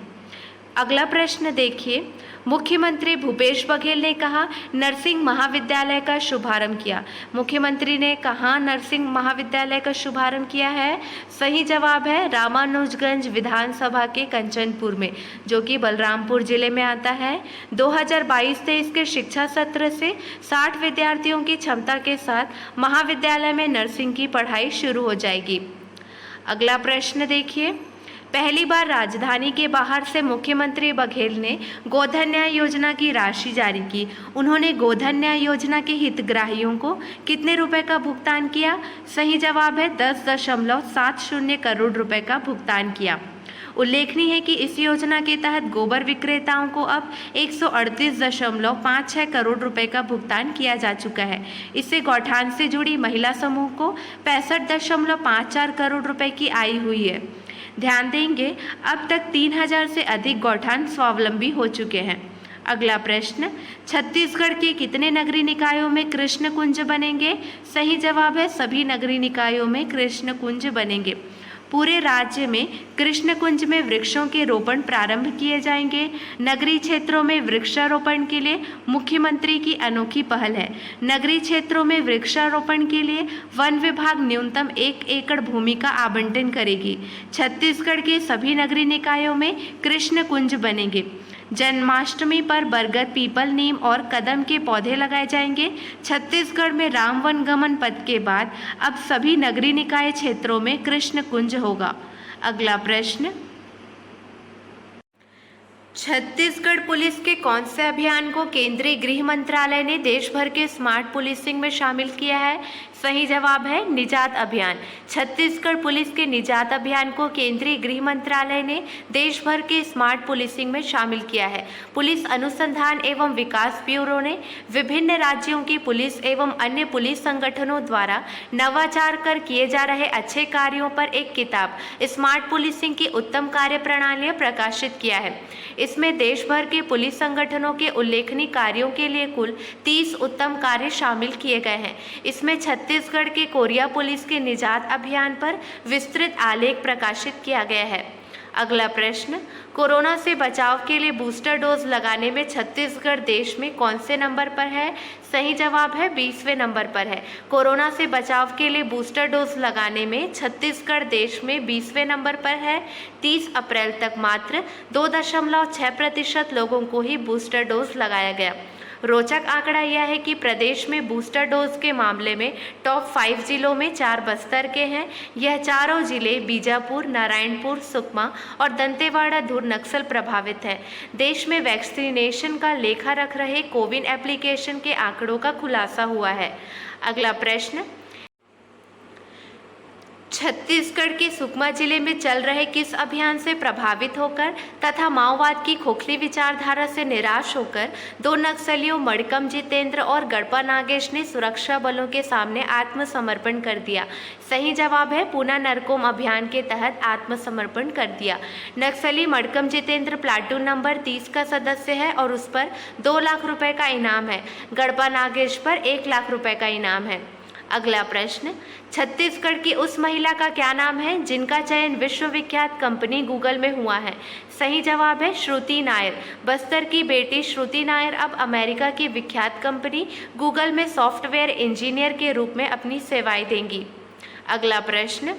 S1: अगला प्रश्न देखिए, मुख्यमंत्री भूपेश बघेल ने कहा नर्सिंग महाविद्यालय का शुभारंभ किया। मुख्यमंत्री ने कहा नर्सिंग महाविद्यालय का शुभारंभ किया है? सही जवाब है रामानुजगंज विधानसभा के कंचनपुर में, जो कि बलरामपुर जिले में आता है। 2022-23 के शिक्षा सत्र से 60 विद्यार्थियों की क्षमता के साथ महाविद्यालय में नर्सिंग की पढ़ाई शुरू हो जाएगी। अगला प्रश्न देखिए, पहली बार राजधानी के बाहर से मुख्यमंत्री बघेल ने गोधन न्याय योजना की राशि जारी की। उन्होंने गोधन न्याय योजना के हितग्राहियों को कितने रुपए का भुगतान किया? सही जवाब है 10.70 करोड़ रुपए का भुगतान किया। उल्लेखनीय है कि इस योजना के तहत गोबर विक्रेताओं को अब 138.56 करोड़ रुपए का भुगतान किया जा चुका है। इससे गौठान से जुड़ी महिला समूह को 65.54 करोड़ रुपए की आय हुई है। ध्यान देंगे अब तक 3000 से अधिक गौठान स्वावलंबी हो चुके हैं। अगला प्रश्न, छत्तीसगढ़ के कितने नगरीय निकायों में कृष्ण कुंज बनेंगे? सही जवाब है सभी नगरीय निकायों में कृष्ण कुंज बनेंगे। पूरे राज्य में कृष्ण कुंज में वृक्षों के रोपण प्रारंभ किए जाएंगे। नगरीय क्षेत्रों में वृक्षारोपण के लिए मुख्यमंत्री की अनोखी पहल है। नगरीय क्षेत्रों में वृक्षारोपण के लिए वन विभाग न्यूनतम 1 एकड़ भूमि का आवंटन करेगी। छत्तीसगढ़ के सभी नगरीय निकायों में कृष्ण कुंज बनेंगे। जन्माष्टमी पर बरगद, पीपल, नीम और कदम के पौधे लगाए जाएंगे। छत्तीसगढ़ में राम वन गमन पथ के बाद अब सभी नगरीय निकाय क्षेत्रों में कृष्ण कुंज होगा। अगला प्रश्न, छत्तीसगढ़ पुलिस के कौन से अभियान को केंद्रीय गृह मंत्रालय ने देश भर के स्मार्ट पुलिसिंग में शामिल किया है? सही जवाब है निजात अभियान। छत्तीसगढ़ पुलिस के निजात अभियान को केंद्रीय गृह मंत्रालय ने देश भर के स्मार्ट पुलिसिंग में शामिल किया है। पुलिस अनुसंधान एवं विकास ब्यूरो ने विभिन्न राज्यों की पुलिस एवं अन्य पुलिस संगठनों द्वारा नवाचार कर किए जा रहे अच्छे कार्यों पर एक किताब स्मार्ट पुलिसिंग की उत्तम कार्य प्रणालियां प्रकाशित किया है। इसमें देश भर के पुलिस संगठनों के उल्लेखनीय कार्यों के लिए कुल 30 उत्तम कार्य शामिल किए गए हैं। इसमें छत्तीसगढ़ के कोरिया पुलिस के निजात अभियान पर विस्तृत आलेख प्रकाशित किया गया है। अगला प्रश्न, कोरोना से बचाव के लिए बूस्टर डोज लगाने में छत्तीसगढ़ देश में कौन से नंबर पर है? सही जवाब है 20वें नंबर पर है। कोरोना से बचाव के लिए बूस्टर डोज लगाने में छत्तीसगढ़ देश में 20वें नंबर पर है। 30 अप्रैल तक मात्र 2.6% लोगों को ही बूस्टर डोज लगाया गया। रोचक आंकड़ा यह है कि प्रदेश में बूस्टर डोज के मामले में टॉप 5 जिलों में 4 बस्तर के हैं। यह चारों जिले बीजापुर, नारायणपुर, सुकमा और दंतेवाड़ा दूर नक्सल प्रभावित है। देश में वैक्सीनेशन का लेखा रख रहे कोविन एप्लीकेशन के आंकड़ों का खुलासा हुआ है। अगला प्रश्न, छत्तीसगढ़ के सुकमा जिले में चल रहे किस अभियान से प्रभावित होकर तथा माओवाद की खोखली विचारधारा से निराश होकर 2 नक्सलियों मड़कम जितेंद्र और गड़पा नागेश ने सुरक्षा बलों के सामने आत्मसमर्पण कर दिया? सही जवाब है पूना नरकोम अभियान के तहत आत्मसमर्पण कर दिया। नक्सली मड़कम जितेंद्र प्लाटून नंबर 30 का सदस्य है और उस पर 2 लाख रुपए का इनाम है। गड़पा नागेश पर 1 लाख रुपए का इनाम है। अगला प्रश्न, छत्तीसगढ़ की उस महिला का क्या नाम है जिनका चयन विश्वविख्यात कंपनी गूगल में हुआ है? सही जवाब है श्रुति नायर। बस्तर की बेटी श्रुति नायर अब अमेरिका की विख्यात कंपनी गूगल में सॉफ्टवेयर इंजीनियर के रूप में अपनी सेवाएं देंगी। अगला प्रश्न,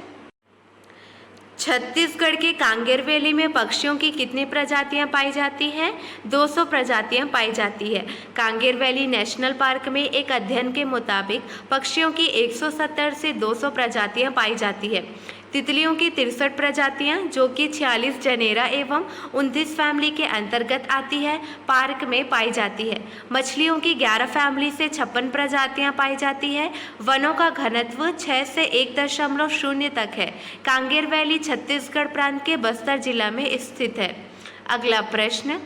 S1: छत्तीसगढ़ के कांगेर वैली में पक्षियों की कितनी प्रजातियां पाई जाती हैं? 200 प्रजातियां पाई जाती है। कांगेर वैली नेशनल पार्क में एक अध्ययन के मुताबिक पक्षियों की 170 से 200 प्रजातियां पाई जाती है। तितलियों की 63 प्रजातियां जो कि 46 जनेरा एवं 29 फैमिली के अंतर्गत आती है पार्क में पाई जाती है। मछलियों की 11 फैमिली से 56 प्रजातियां पाई जाती है। वनों का घनत्व 6 से 1.0 तक है। कांगेर वैली छत्तीसगढ़ प्रांत के बस्तर जिला में स्थित है। अगला प्रश्न,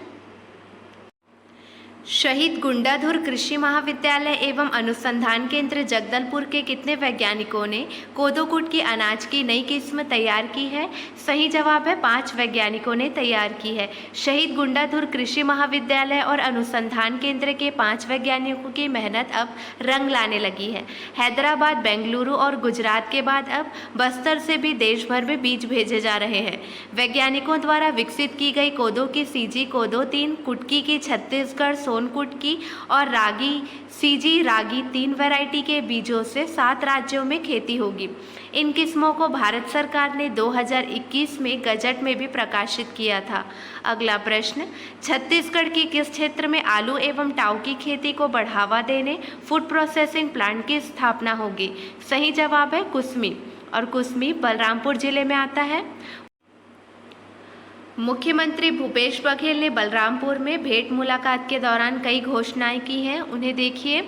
S1: शहीद गुंडाधुर कृषि महाविद्यालय एवं अनुसंधान केंद्र जगदलपुर के कितने वैज्ञानिकों ने कोदो कुट की अनाज की नई किस्म तैयार की है? सही जवाब है 5 वैज्ञानिकों ने तैयार की है। शहीद गुंडाधुर कृषि महाविद्यालय और अनुसंधान केंद्र के 5 वैज्ञानिकों की मेहनत अब रंग लाने लगी है। हैदराबाद, बेंगलुरु और गुजरात के बाद अब बस्तर से भी देश भर में बीज भेजे जा रहे हैं। वैज्ञानिकों द्वारा विकसित की गई कोदो की सीजी कोदो 3, कुटकी की छत्तीसगढ़ सोनकुट की और रागी सीजी रागी 3 वैरायटी के बीजों से 7 राज्यों में खेती होगी। इन किस्मों को भारत सरकार ने 2021 में गजट में भी प्रकाशित किया था। अगला प्रश्न, छत्तीसगढ़ के किस क्षेत्र में आलू एवं टाऊ की खेती को बढ़ावा देने फूड प्रोसेसिंग प्लांट की स्थापना होगी? सही जवाब है कुसमी, और कुसमी बलरामपुर जिले में आता है। मुख्यमंत्री भूपेश बघेल ने बलरामपुर में भेंट मुलाकात के दौरान कई घोषणाएं की हैं। उन्हें देखिए,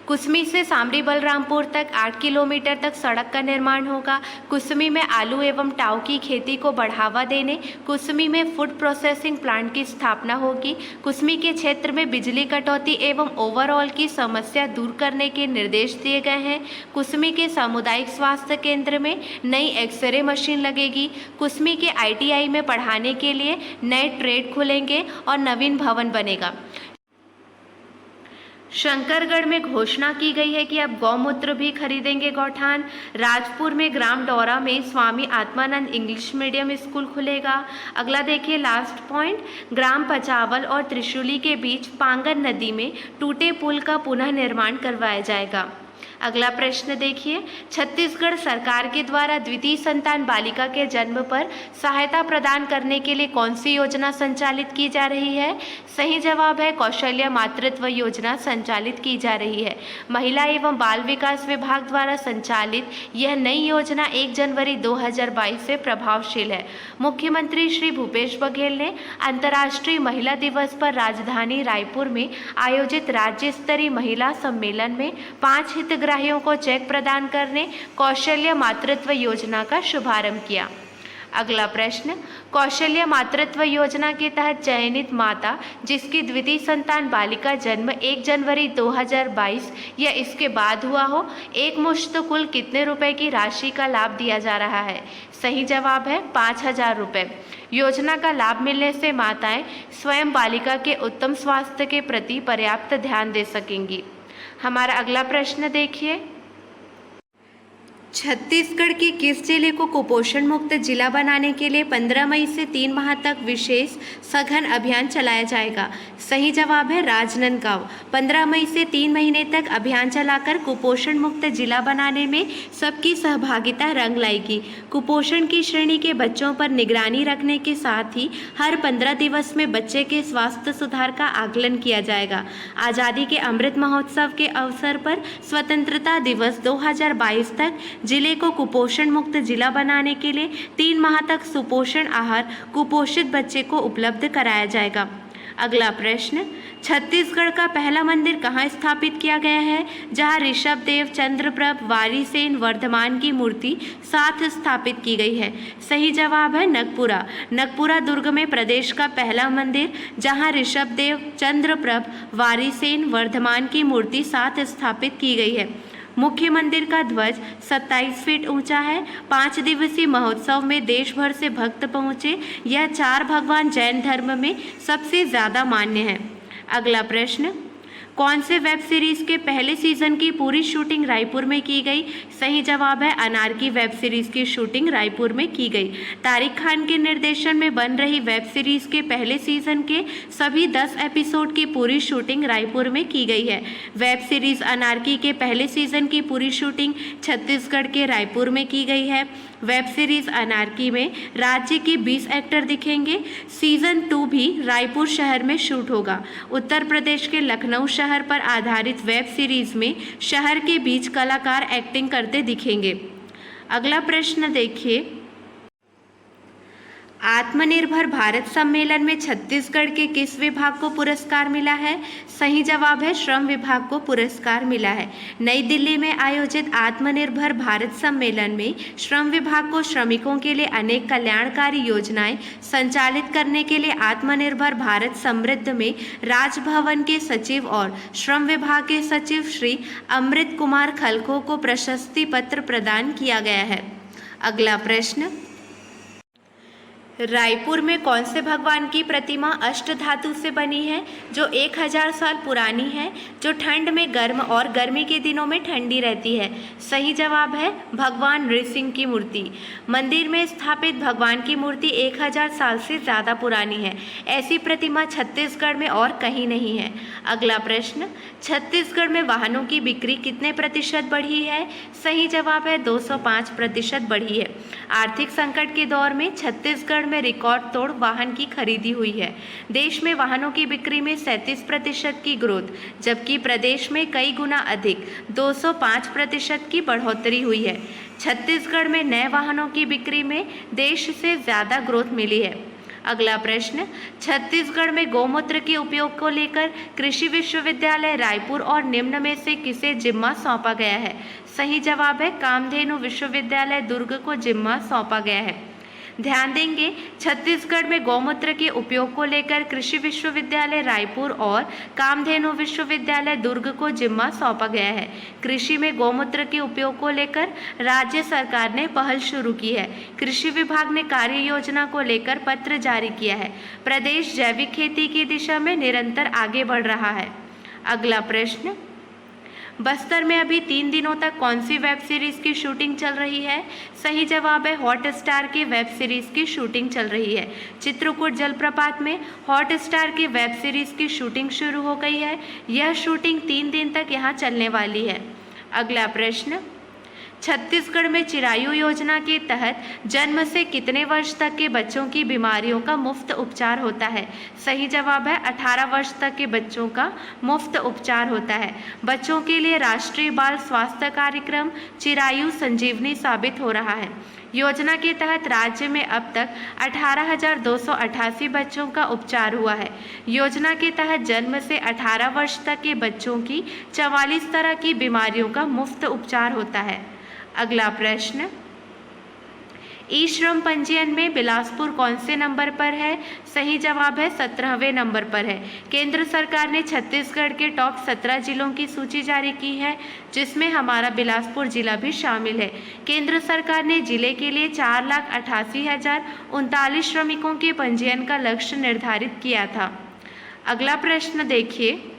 S1: कुसमी से सामरी बलरामपुर तक 8 किलोमीटर तक सड़क का निर्माण होगा। कुसमी में आलू एवं टाऊ की खेती को बढ़ावा देने कुसमी में फूड प्रोसेसिंग प्लांट की स्थापना होगी। कुसमी के क्षेत्र में बिजली कटौती एवं ओवरऑल की समस्या दूर करने के निर्देश दिए गए हैं। कुसमी के सामुदायिक स्वास्थ्य केंद्र में नई एक्सरे मशीन लगेगी। कुसमी के ITI में पढ़ाने के लिए नए ट्रेड खुलेंगे और नवीन भवन बनेगा। शंकरगढ़ में घोषणा की गई है कि अब गौमूत्र भी खरीदेंगे गौठान। राजपुर में ग्राम डौरा में Swami Atmanand English medium school खुलेगा। अगला देखिए लास्ट पॉइंट, ग्राम पचावल और त्रिशूली के बीच पांगन नदी में टूटे पुल का पुनः निर्माण करवाया जाएगा। अगला प्रश्न देखिए, छत्तीसगढ़ सरकार के द्वारा द्वितीय संतान बालिका के जन्म पर सहायता प्रदान करने के लिए कौन सी योजना संचालित की जा रही है? सही जवाब है कौशल्य मातृत्व योजना संचालित की जा रही है। महिला एवं बाल विकास विभाग द्वारा संचालित यह नई योजना 1 जनवरी 2022 से प्रभावशील है। मुख्यमंत्री श्री भूपेश बघेल ने अंतर्राष्ट्रीय महिला दिवस पर राजधानी रायपुर में आयोजित राज्य स्तरीय महिला सम्मेलन में 5 हितग्राही हितग्राहियों को चेक प्रदान करने कौशल्य मातृत्व योजना का शुभारंभ किया। अगला प्रश्न, कौशल्य मातृत्व योजना के तहत चयनित माता जिसकी द्वितीय संतान बालिका जन्म 1 जनवरी 2022 या इसके बाद हुआ हो, एक मुश्त कुल कितने रुपए की राशि का लाभ दिया जा रहा है? सही जवाब है 5,000 रुपये। योजना का लाभ मिलने से माताएं स्वयं बालिका के उत्तम स्वास्थ्य के प्रति पर्याप्त ध्यान दे सकेंगी। हमारा अगला प्रश्न देखिए, छत्तीसगढ़ के किस जिले को कुपोषण मुक्त जिला बनाने के लिए 15 मई से 3 माह तक विशेष सघन अभियान चलाया जाएगा? सही जवाब है राजनांदगांव। 15 मई से 3 महीने तक अभियान चलाकर कुपोषण मुक्त जिला बनाने में सबकी सहभागिता रंग लाएगी। कुपोषण की श्रेणी के बच्चों पर निगरानी रखने के साथ ही हर 15 दिवस में बच्चे के स्वास्थ्य सुधार का आकलन किया जाएगा। आज़ादी के अमृत महोत्सव के अवसर पर स्वतंत्रता दिवस 2022 तक जिले को कुपोषण मुक्त जिला बनाने के लिए 3 माह तक सुपोषण आहार कुपोषित बच्चे को उपलब्ध कराया जाएगा। अगला प्रश्न, छत्तीसगढ़ का पहला मंदिर कहाँ स्थापित किया गया है जहाँ ऋषभदेव, चंद्रप्रभ, वारीसेन, वर्धमान की मूर्ति साथ स्थापित की गई है? सही जवाब है नगपुरा। नगपुरा दुर्ग में प्रदेश का पहला मंदिर जहाँ ऋषभदेव, चंद्रप्रभ, वारीसेन, वर्धमान की मूर्ति साथ स्थापित की गई है। मुख्य मंदिर का ध्वज 27 फीट ऊंचा है। 5 दिवसीय महोत्सव में देश भर से भक्त पहुंचे। यह 4 भगवान जैन धर्म में सबसे ज़्यादा मान्य है। अगला प्रश्न, कौन से वेब सीरीज के पहले सीजन की पूरी शूटिंग रायपुर में की गई? सही जवाब है अनारकी वेब सीरीज की शूटिंग रायपुर में की गई। तारिक खान के निर्देशन में बन रही वेब सीरीज के पहले सीजन के सभी 10 एपिसोड की पूरी शूटिंग रायपुर में की गई है। वेब सीरीज अनारकी के पहले सीजन की पूरी शूटिंग छत्तीसगढ़ के रायपुर में की गई है। वेब सीरीज अनारकी में राज्य के 20 एक्टर दिखेंगे। सीजन 2 भी रायपुर शहर में शूट होगा। उत्तर प्रदेश के लखनऊ शहर पर आधारित वेब सीरीज में शहर के बीच कलाकार एक्टिंग करते दिखेंगे। अगला प्रश्न देखिए, आत्मनिर्भर भारत सम्मेलन में छत्तीसगढ़ के किस विभाग को पुरस्कार मिला है? सही जवाब है श्रम विभाग को पुरस्कार मिला है। नई दिल्ली में आयोजित आत्मनिर्भर भारत सम्मेलन में श्रम विभाग को श्रमिकों के लिए अनेक कल्याणकारी योजनाएं संचालित करने के लिए आत्मनिर्भर भारत समृद्ध में राजभवन के सचिव और श्रम विभाग के सचिव श्री अमृत कुमार खलखो को प्रशस्ति पत्र प्रदान किया गया है। अगला प्रश्न, रायपुर में कौन से भगवान की प्रतिमा अष्ट धातु से बनी है जो 1000 साल पुरानी है, जो ठंड में गर्म और गर्मी के दिनों में ठंडी रहती है? सही जवाब है भगवान नृसिंह की मूर्ति। मंदिर में स्थापित भगवान की मूर्ति 1000 साल से ज़्यादा पुरानी है। ऐसी प्रतिमा छत्तीसगढ़ में और कहीं नहीं है। अगला प्रश्न, छत्तीसगढ़ में वाहनों की बिक्री कितने प्रतिशत बढ़ी है? सही जवाब है 205% बढ़ी है। आर्थिक संकट के दौर में छत्तीसगढ़ में रिकॉर्ड तोड़ वाहन की खरीदी हुई है। देश में वाहनों की बिक्री में 37% की ग्रोथ, जबकि प्रदेश में कई गुना अधिक 205% की बढ़ोतरी हुई है। छत्तीसगढ़ में नए वाहनों की बिक्री में देश से ज़्यादा ग्रोथ मिली है। अगला प्रश्न, छत्तीसगढ़ में गौमूत्र के उपयोग को लेकर कृषि विश्वविद्यालय रायपुर और निम्न में से किसे जिम्मा सौंपा गया है? सही जवाब है कामधेनु विश्वविद्यालय दुर्ग को जिम्मा सौंपा गया है। ध्यान देंगे, छत्तीसगढ़ में गौमूत्र के उपयोग को लेकर कृषि विश्वविद्यालय रायपुर और कामधेनु विश्वविद्यालय दुर्ग को जिम्मा सौंपा गया है। कृषि में गौमूत्र के उपयोग को लेकर राज्य सरकार ने पहल शुरू की है। कृषि विभाग ने कार्य योजना को लेकर पत्र जारी किया है। प्रदेश जैविक खेती की दिशा में निरंतर आगे बढ़ रहा है। अगला प्रश्न, बस्तर में अभी 3 दिनों तक कौन सी वेब सीरीज की शूटिंग चल रही है? सही जवाब है हॉटस्टार की वेब सीरीज की शूटिंग चल रही है। चित्रकूट जलप्रपात में हॉटस्टार की वेब सीरीज की शूटिंग शुरू हो गई है। यह शूटिंग 3 दिन तक यहाँ चलने वाली है। अगला प्रश्न, छत्तीसगढ़ में चिरायु योजना के तहत जन्म से कितने वर्ष तक के बच्चों की बीमारियों का मुफ्त उपचार होता है? सही जवाब है 18 वर्ष तक के बच्चों का मुफ्त उपचार होता है। बच्चों के लिए राष्ट्रीय बाल स्वास्थ्य कार्यक्रम चिरायु संजीवनी साबित हो रहा है। योजना के तहत राज्य में अब तक 18,288 बच्चों का उपचार हुआ है। योजना के तहत जन्म से 18 वर्ष तक के बच्चों की 44 तरह की बीमारियों का मुफ्त उपचार होता है। अगला प्रश्न, ई श्रम पंजीयन में बिलासपुर कौन से नंबर पर है? सही जवाब है 17वें नंबर पर है। केंद्र सरकार ने छत्तीसगढ़ के टॉप 17 जिलों की सूची जारी की है, जिसमें हमारा बिलासपुर जिला भी शामिल है। केंद्र सरकार ने जिले के लिए 4,88,039 श्रमिकों के पंजीयन का लक्ष्य निर्धारित किया था। अगला प्रश्न देखिए,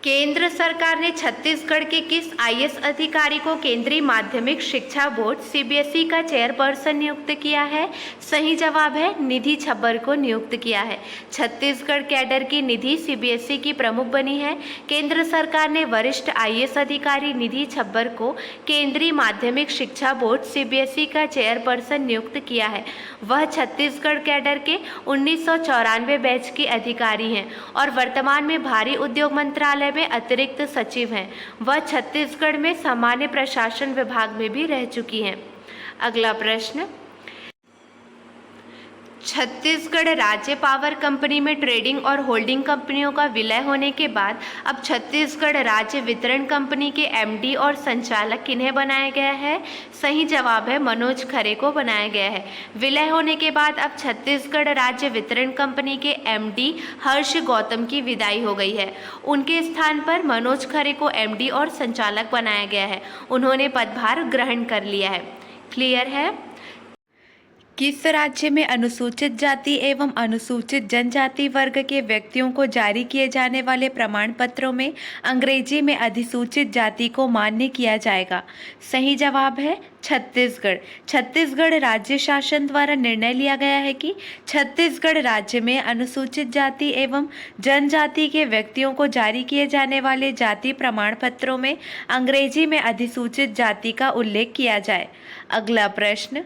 S1: केंद्र सरकार ने छत्तीसगढ़ के किस आईएएस अधिकारी को केंद्रीय माध्यमिक शिक्षा बोर्ड सीबीएसई का चेयरपर्सन नियुक्त किया है? सही जवाब है निधि छब्बर को नियुक्त किया है। छत्तीसगढ़ कैडर की निधि सीबीएसई की प्रमुख बनी है। केंद्र सरकार ने वरिष्ठ आईएएस अधिकारी निधि छब्बर को केंद्रीय माध्यमिक शिक्षा बोर्ड सीबीएसई का चेयरपर्सन नियुक्त किया है। वह छत्तीसगढ़ कैडर के 1994 बैच की अधिकारी हैं और वर्तमान में भारी उद्योग मंत्रालय में अतिरिक्त सचिव हैं। वह छत्तीसगढ़ में सामान्य प्रशासन विभाग में भी रह चुकी हैं। अगला प्रश्न, छत्तीसगढ़ राज्य पावर कंपनी में ट्रेडिंग और होल्डिंग कंपनियों का विलय होने के बाद अब छत्तीसगढ़ राज्य वितरण कंपनी के एमडी और संचालक किन्हें बनाया गया है? सही जवाब है मनोज खरे को बनाया गया है। विलय होने के बाद अब छत्तीसगढ़ राज्य वितरण कंपनी के एमडी हर्ष गौतम की विदाई हो गई है। उनके स्थान पर मनोज खरे को एमडी और संचालक बनाया गया है। उन्होंने पदभार ग्रहण कर लिया है। क्लियर है? किस राज्य में अनुसूचित जाति एवं अनुसूचित जनजाति वर्ग के व्यक्तियों को जारी किए जाने वाले प्रमाण पत्रों में अंग्रेजी में अधिसूचित जाति को मान्य किया जाएगा? सही जवाब है छत्तीसगढ़। छत्तीसगढ़ राज्य शासन द्वारा निर्णय लिया गया है कि छत्तीसगढ़ राज्य में अनुसूचित जाति एवं जनजाति के व्यक्तियों को जारी किए जाने वाले जाति प्रमाण पत्रों में अंग्रेजी में अधिसूचित जाति का उल्लेख किया जाए। अगला प्रश्न,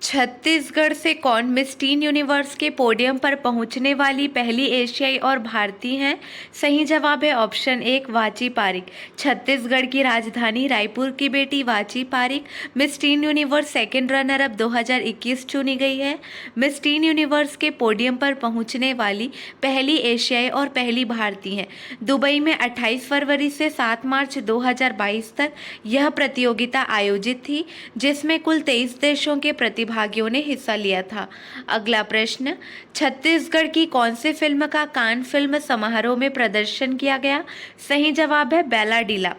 S1: छत्तीसगढ़ से कौन मिस टीन यूनिवर्स के पोडियम पर पहुंचने वाली पहली एशियाई और भारतीय हैं? सही जवाब है ऑप्शन 1 वाची पारिक। छत्तीसगढ़ की राजधानी रायपुर की बेटी Vachi Parik miss teen universe second runner up 2021 चुनी गई है। मिस टीन यूनिवर्स के पोडियम पर पहुंचने वाली पहली एशियाई और पहली भारतीय हैं। दुबई में 28 फरवरी से 7 मार्च 2022 तक यह प्रतियोगिता आयोजित थी, जिसमें कुल 23 देशों के प्रतिभागियों ने हिस्सा लिया था। अगला प्रश्न, छत्तीसगढ़ की कौन सी फिल्म का कान फिल्म समारोह में प्रदर्शन किया गया? सही जवाब है बैलाडीला।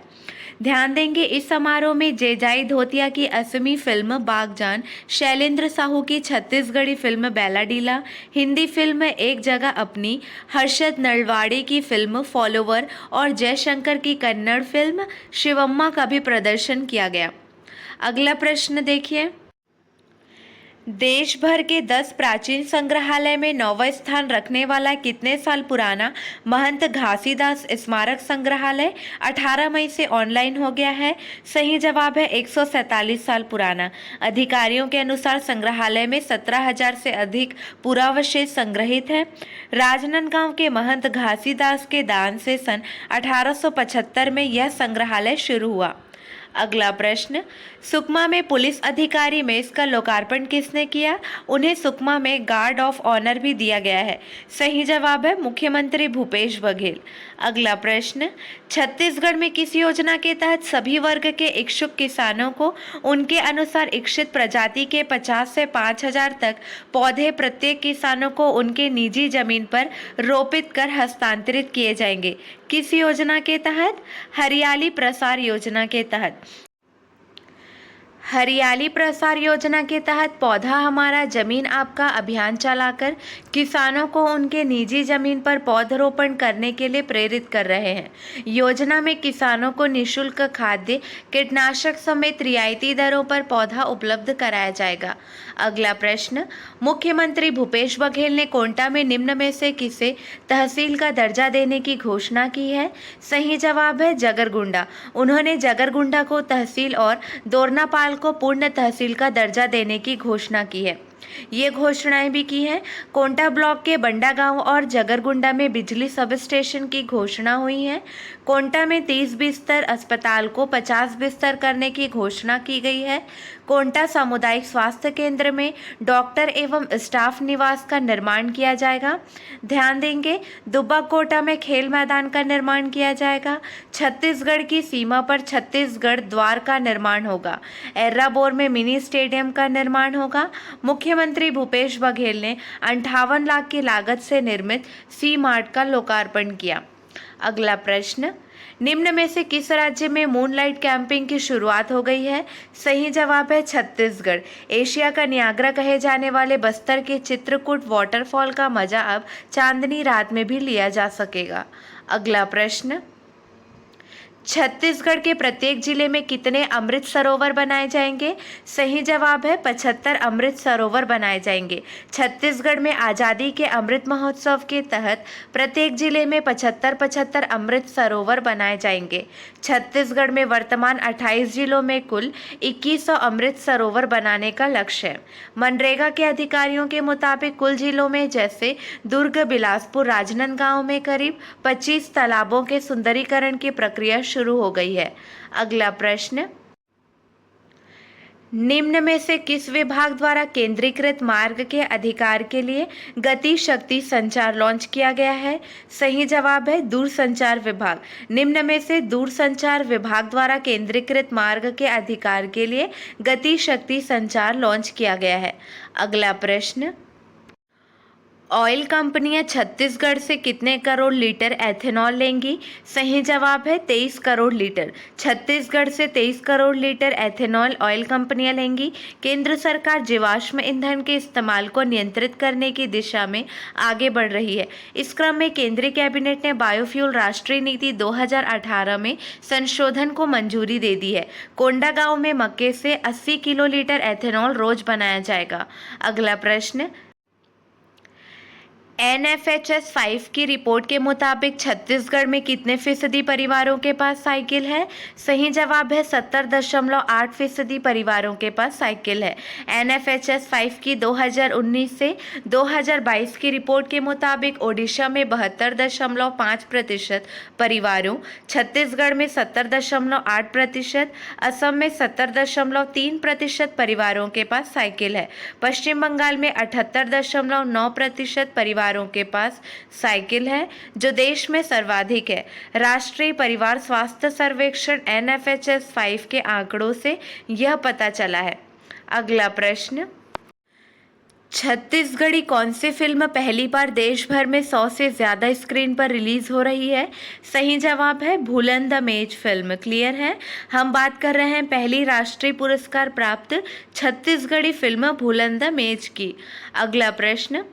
S1: ध्यान देंगे इस समारोह में जेजाई धोतिया की असमी फिल्म बागजान, शैलेंद्र साहू की छत्तीसगढ़ी फिल्म बैलाडीला, हिंदी फिल्म एक जगह अपनी, हर्षद नलवाड़े की फिल्म फॉलोवर और जयशंकर की कन्नड़ फिल्म शिवम्मा का भी प्रदर्शन किया गया। अगला प्रश्न देखिए, देश भर के 10 प्राचीन संग्रहालय में 9वां स्थान रखने वाला कितने साल पुराना महंत घासीदास स्मारक संग्रहालय 18 मई से ऑनलाइन हो गया है? सही जवाब है 147 साल पुराना। अधिकारियों के अनुसार संग्रहालय में 17,000 से अधिक पुरावशेष संग्रहित है। राजनांदगांव के महंत घासीदास के दान से सन 1875 में यह संग्रहालय शुरू हुआ। अगला प्रश्न, सुकमा में पुलिस अधिकारी मेस का लोकार्पण किसने किया? उन्हें सुकमा में गार्ड ऑफ ऑनर भी दिया गया है। सही जवाब है मुख्यमंत्री भूपेश बघेल। अगला प्रश्न, छत्तीसगढ़ में किस योजना के तहत सभी वर्ग के इच्छुक किसानों को उनके अनुसार इच्छित प्रजाति के 50 से 5,000 तक पौधे प्रत्येक किसानों को उनके निजी जमीन पर रोपित कर हस्तांतरित किए जाएंगे? किस योजना के तहत? हरियाली प्रसार योजना के तहत। हरियाली प्रसार योजना के तहत पौधा हमारा जमीन आपका अभियान चलाकर किसानों को उनके निजी जमीन पर पौधरोपण करने के लिए प्रेरित कर रहे हैं। योजना में किसानों को निःशुल्क खाद्य कीटनाशक समेत रियायती दरों पर पौधा उपलब्ध कराया जाएगा। अगला प्रश्न, मुख्यमंत्री भूपेश बघेल ने कोंटा में निम्न में से किसे तहसील का दर्जा देने की घोषणा की है? सही जवाब है जगरगुंडा। उन्होंने जगरगुंडा को तहसील और दोरनापाल को पूर्ण तहसील का दर्जा देने की घोषणा की है। ये घोषणाएं भी की हैं। कोंटा ब्लॉक के बंडा गांव और जगरगुंडा में बिजली सब स्टेशन की घोषणा हुई है। कोंटा में 30 बिस्तर अस्पताल को 50 बिस्तर करने की घोषणा की गई है। कोंटा सामुदायिक स्वास्थ्य केंद्र में डॉक्टर एवं स्टाफ निवास का निर्माण किया जाएगा। ध्यान देंगे, दुब्बा कोटा में खेल मैदान का निर्माण किया जाएगा। छत्तीसगढ़ की सीमा पर छत्तीसगढ़ द्वार का निर्माण होगा। एर्राबोर में मिनी स्टेडियम का निर्माण होगा। मुख्यमंत्री भूपेश बघेल ने 58 लाख की लागत से निर्मित सी मार्ट का लोकार्पण किया। अगला प्रश्न, निम्न में से किस राज्य में मूनलाइट कैंपिंग की शुरुआत हो गई है? सही जवाब है छत्तीसगढ़। एशिया का नियाग्रा कहे जाने वाले बस्तर के चित्रकूट वाटरफॉल का मजा अब चांदनी रात में भी लिया जा सकेगा। अगला प्रश्न, छत्तीसगढ़ के प्रत्येक जिले में कितने अमृत सरोवर बनाए जाएंगे? सही जवाब है 75 अमृत सरोवर बनाए जाएंगे। छत्तीसगढ़ में आज़ादी के अमृत महोत्सव के तहत प्रत्येक जिले में 75 अमृत सरोवर बनाए जाएंगे। छत्तीसगढ़ में वर्तमान 28 जिलों में कुल 2100 अमृत सरोवर बनाने का लक्ष्य है। मनरेगा के अधिकारियों के मुताबिक कुल जिलों में जैसे दुर्ग, बिलासपुर, राजनांदगांव में करीब 25 तालाबों के सुंदरीकरण की प्रक्रिया शुरू हो गई है। अगला प्रश्न, निम्न में से किस विभाग द्वारा केंद्रीकृत मार्ग के अधिकार के लिए गति शक्ति संचार लॉन्च किया गया है? सही जवाब है दूरसंचार विभाग। निम्न में से दूरसंचार विभाग द्वारा केंद्रीकृत मार्ग के अधिकार के लिए गति शक्ति संचार लॉन्च किया गया है। अगला प्रश्न, ऑयल कंपनियां छत्तीसगढ़ से कितने करोड़ लीटर एथेनॉल लेंगी? सही जवाब है 23 करोड़ लीटर। छत्तीसगढ़ से 23 करोड़ लीटर एथेनॉल ऑयल कंपनियां लेंगी। केंद्र सरकार जीवाश्म ईंधन के इस्तेमाल को नियंत्रित करने की दिशा में आगे बढ़ रही है। इस क्रम में केंद्रीय कैबिनेट ने बायोफ्यूल राष्ट्रीय नीति 2018 में संशोधन को मंजूरी दे दी है। कोंडागांव में मक्के से 80 किलो लीटर एथेनॉल रोज बनाया जाएगा। अगला प्रश्न, NFHS 5 की रिपोर्ट के मुताबिक छत्तीसगढ़ में कितने फीसदी परिवारों के पास साइकिल है? सही जवाब है 70.8% परिवारों के पास साइकिल है। NFHS 5 की 2019 से 2022 की रिपोर्ट के मुताबिक ओडिशा में 72.5% परिवारों, छत्तीसगढ़ में 70.8%, असम में 70.3% परिवारों के पास साइकिल है। पश्चिम बंगाल में 78.9% परिवारों के पास साइकिल है, जो देश में सर्वाधिक है। राष्ट्रीय परिवार स्वास्थ्य सर्वेक्षण NFHS 5 के आंकड़ों से यह पता चला है। अगला प्रश्न, छत्तीसगढ़ी कौन सी फिल्म पहली बार देश भर में 100 से ज़्यादा स्क्रीन पर रिलीज हो रही है? सही जवाब है भूलन द मेज फिल्म। क्लियर है? हम बात कर रहे हैं पहली राष्ट्रीय पुरस्कार प्राप्त छत्तीसगढ़ी फिल्म भूलन द मेज की। अगला प्रश्न,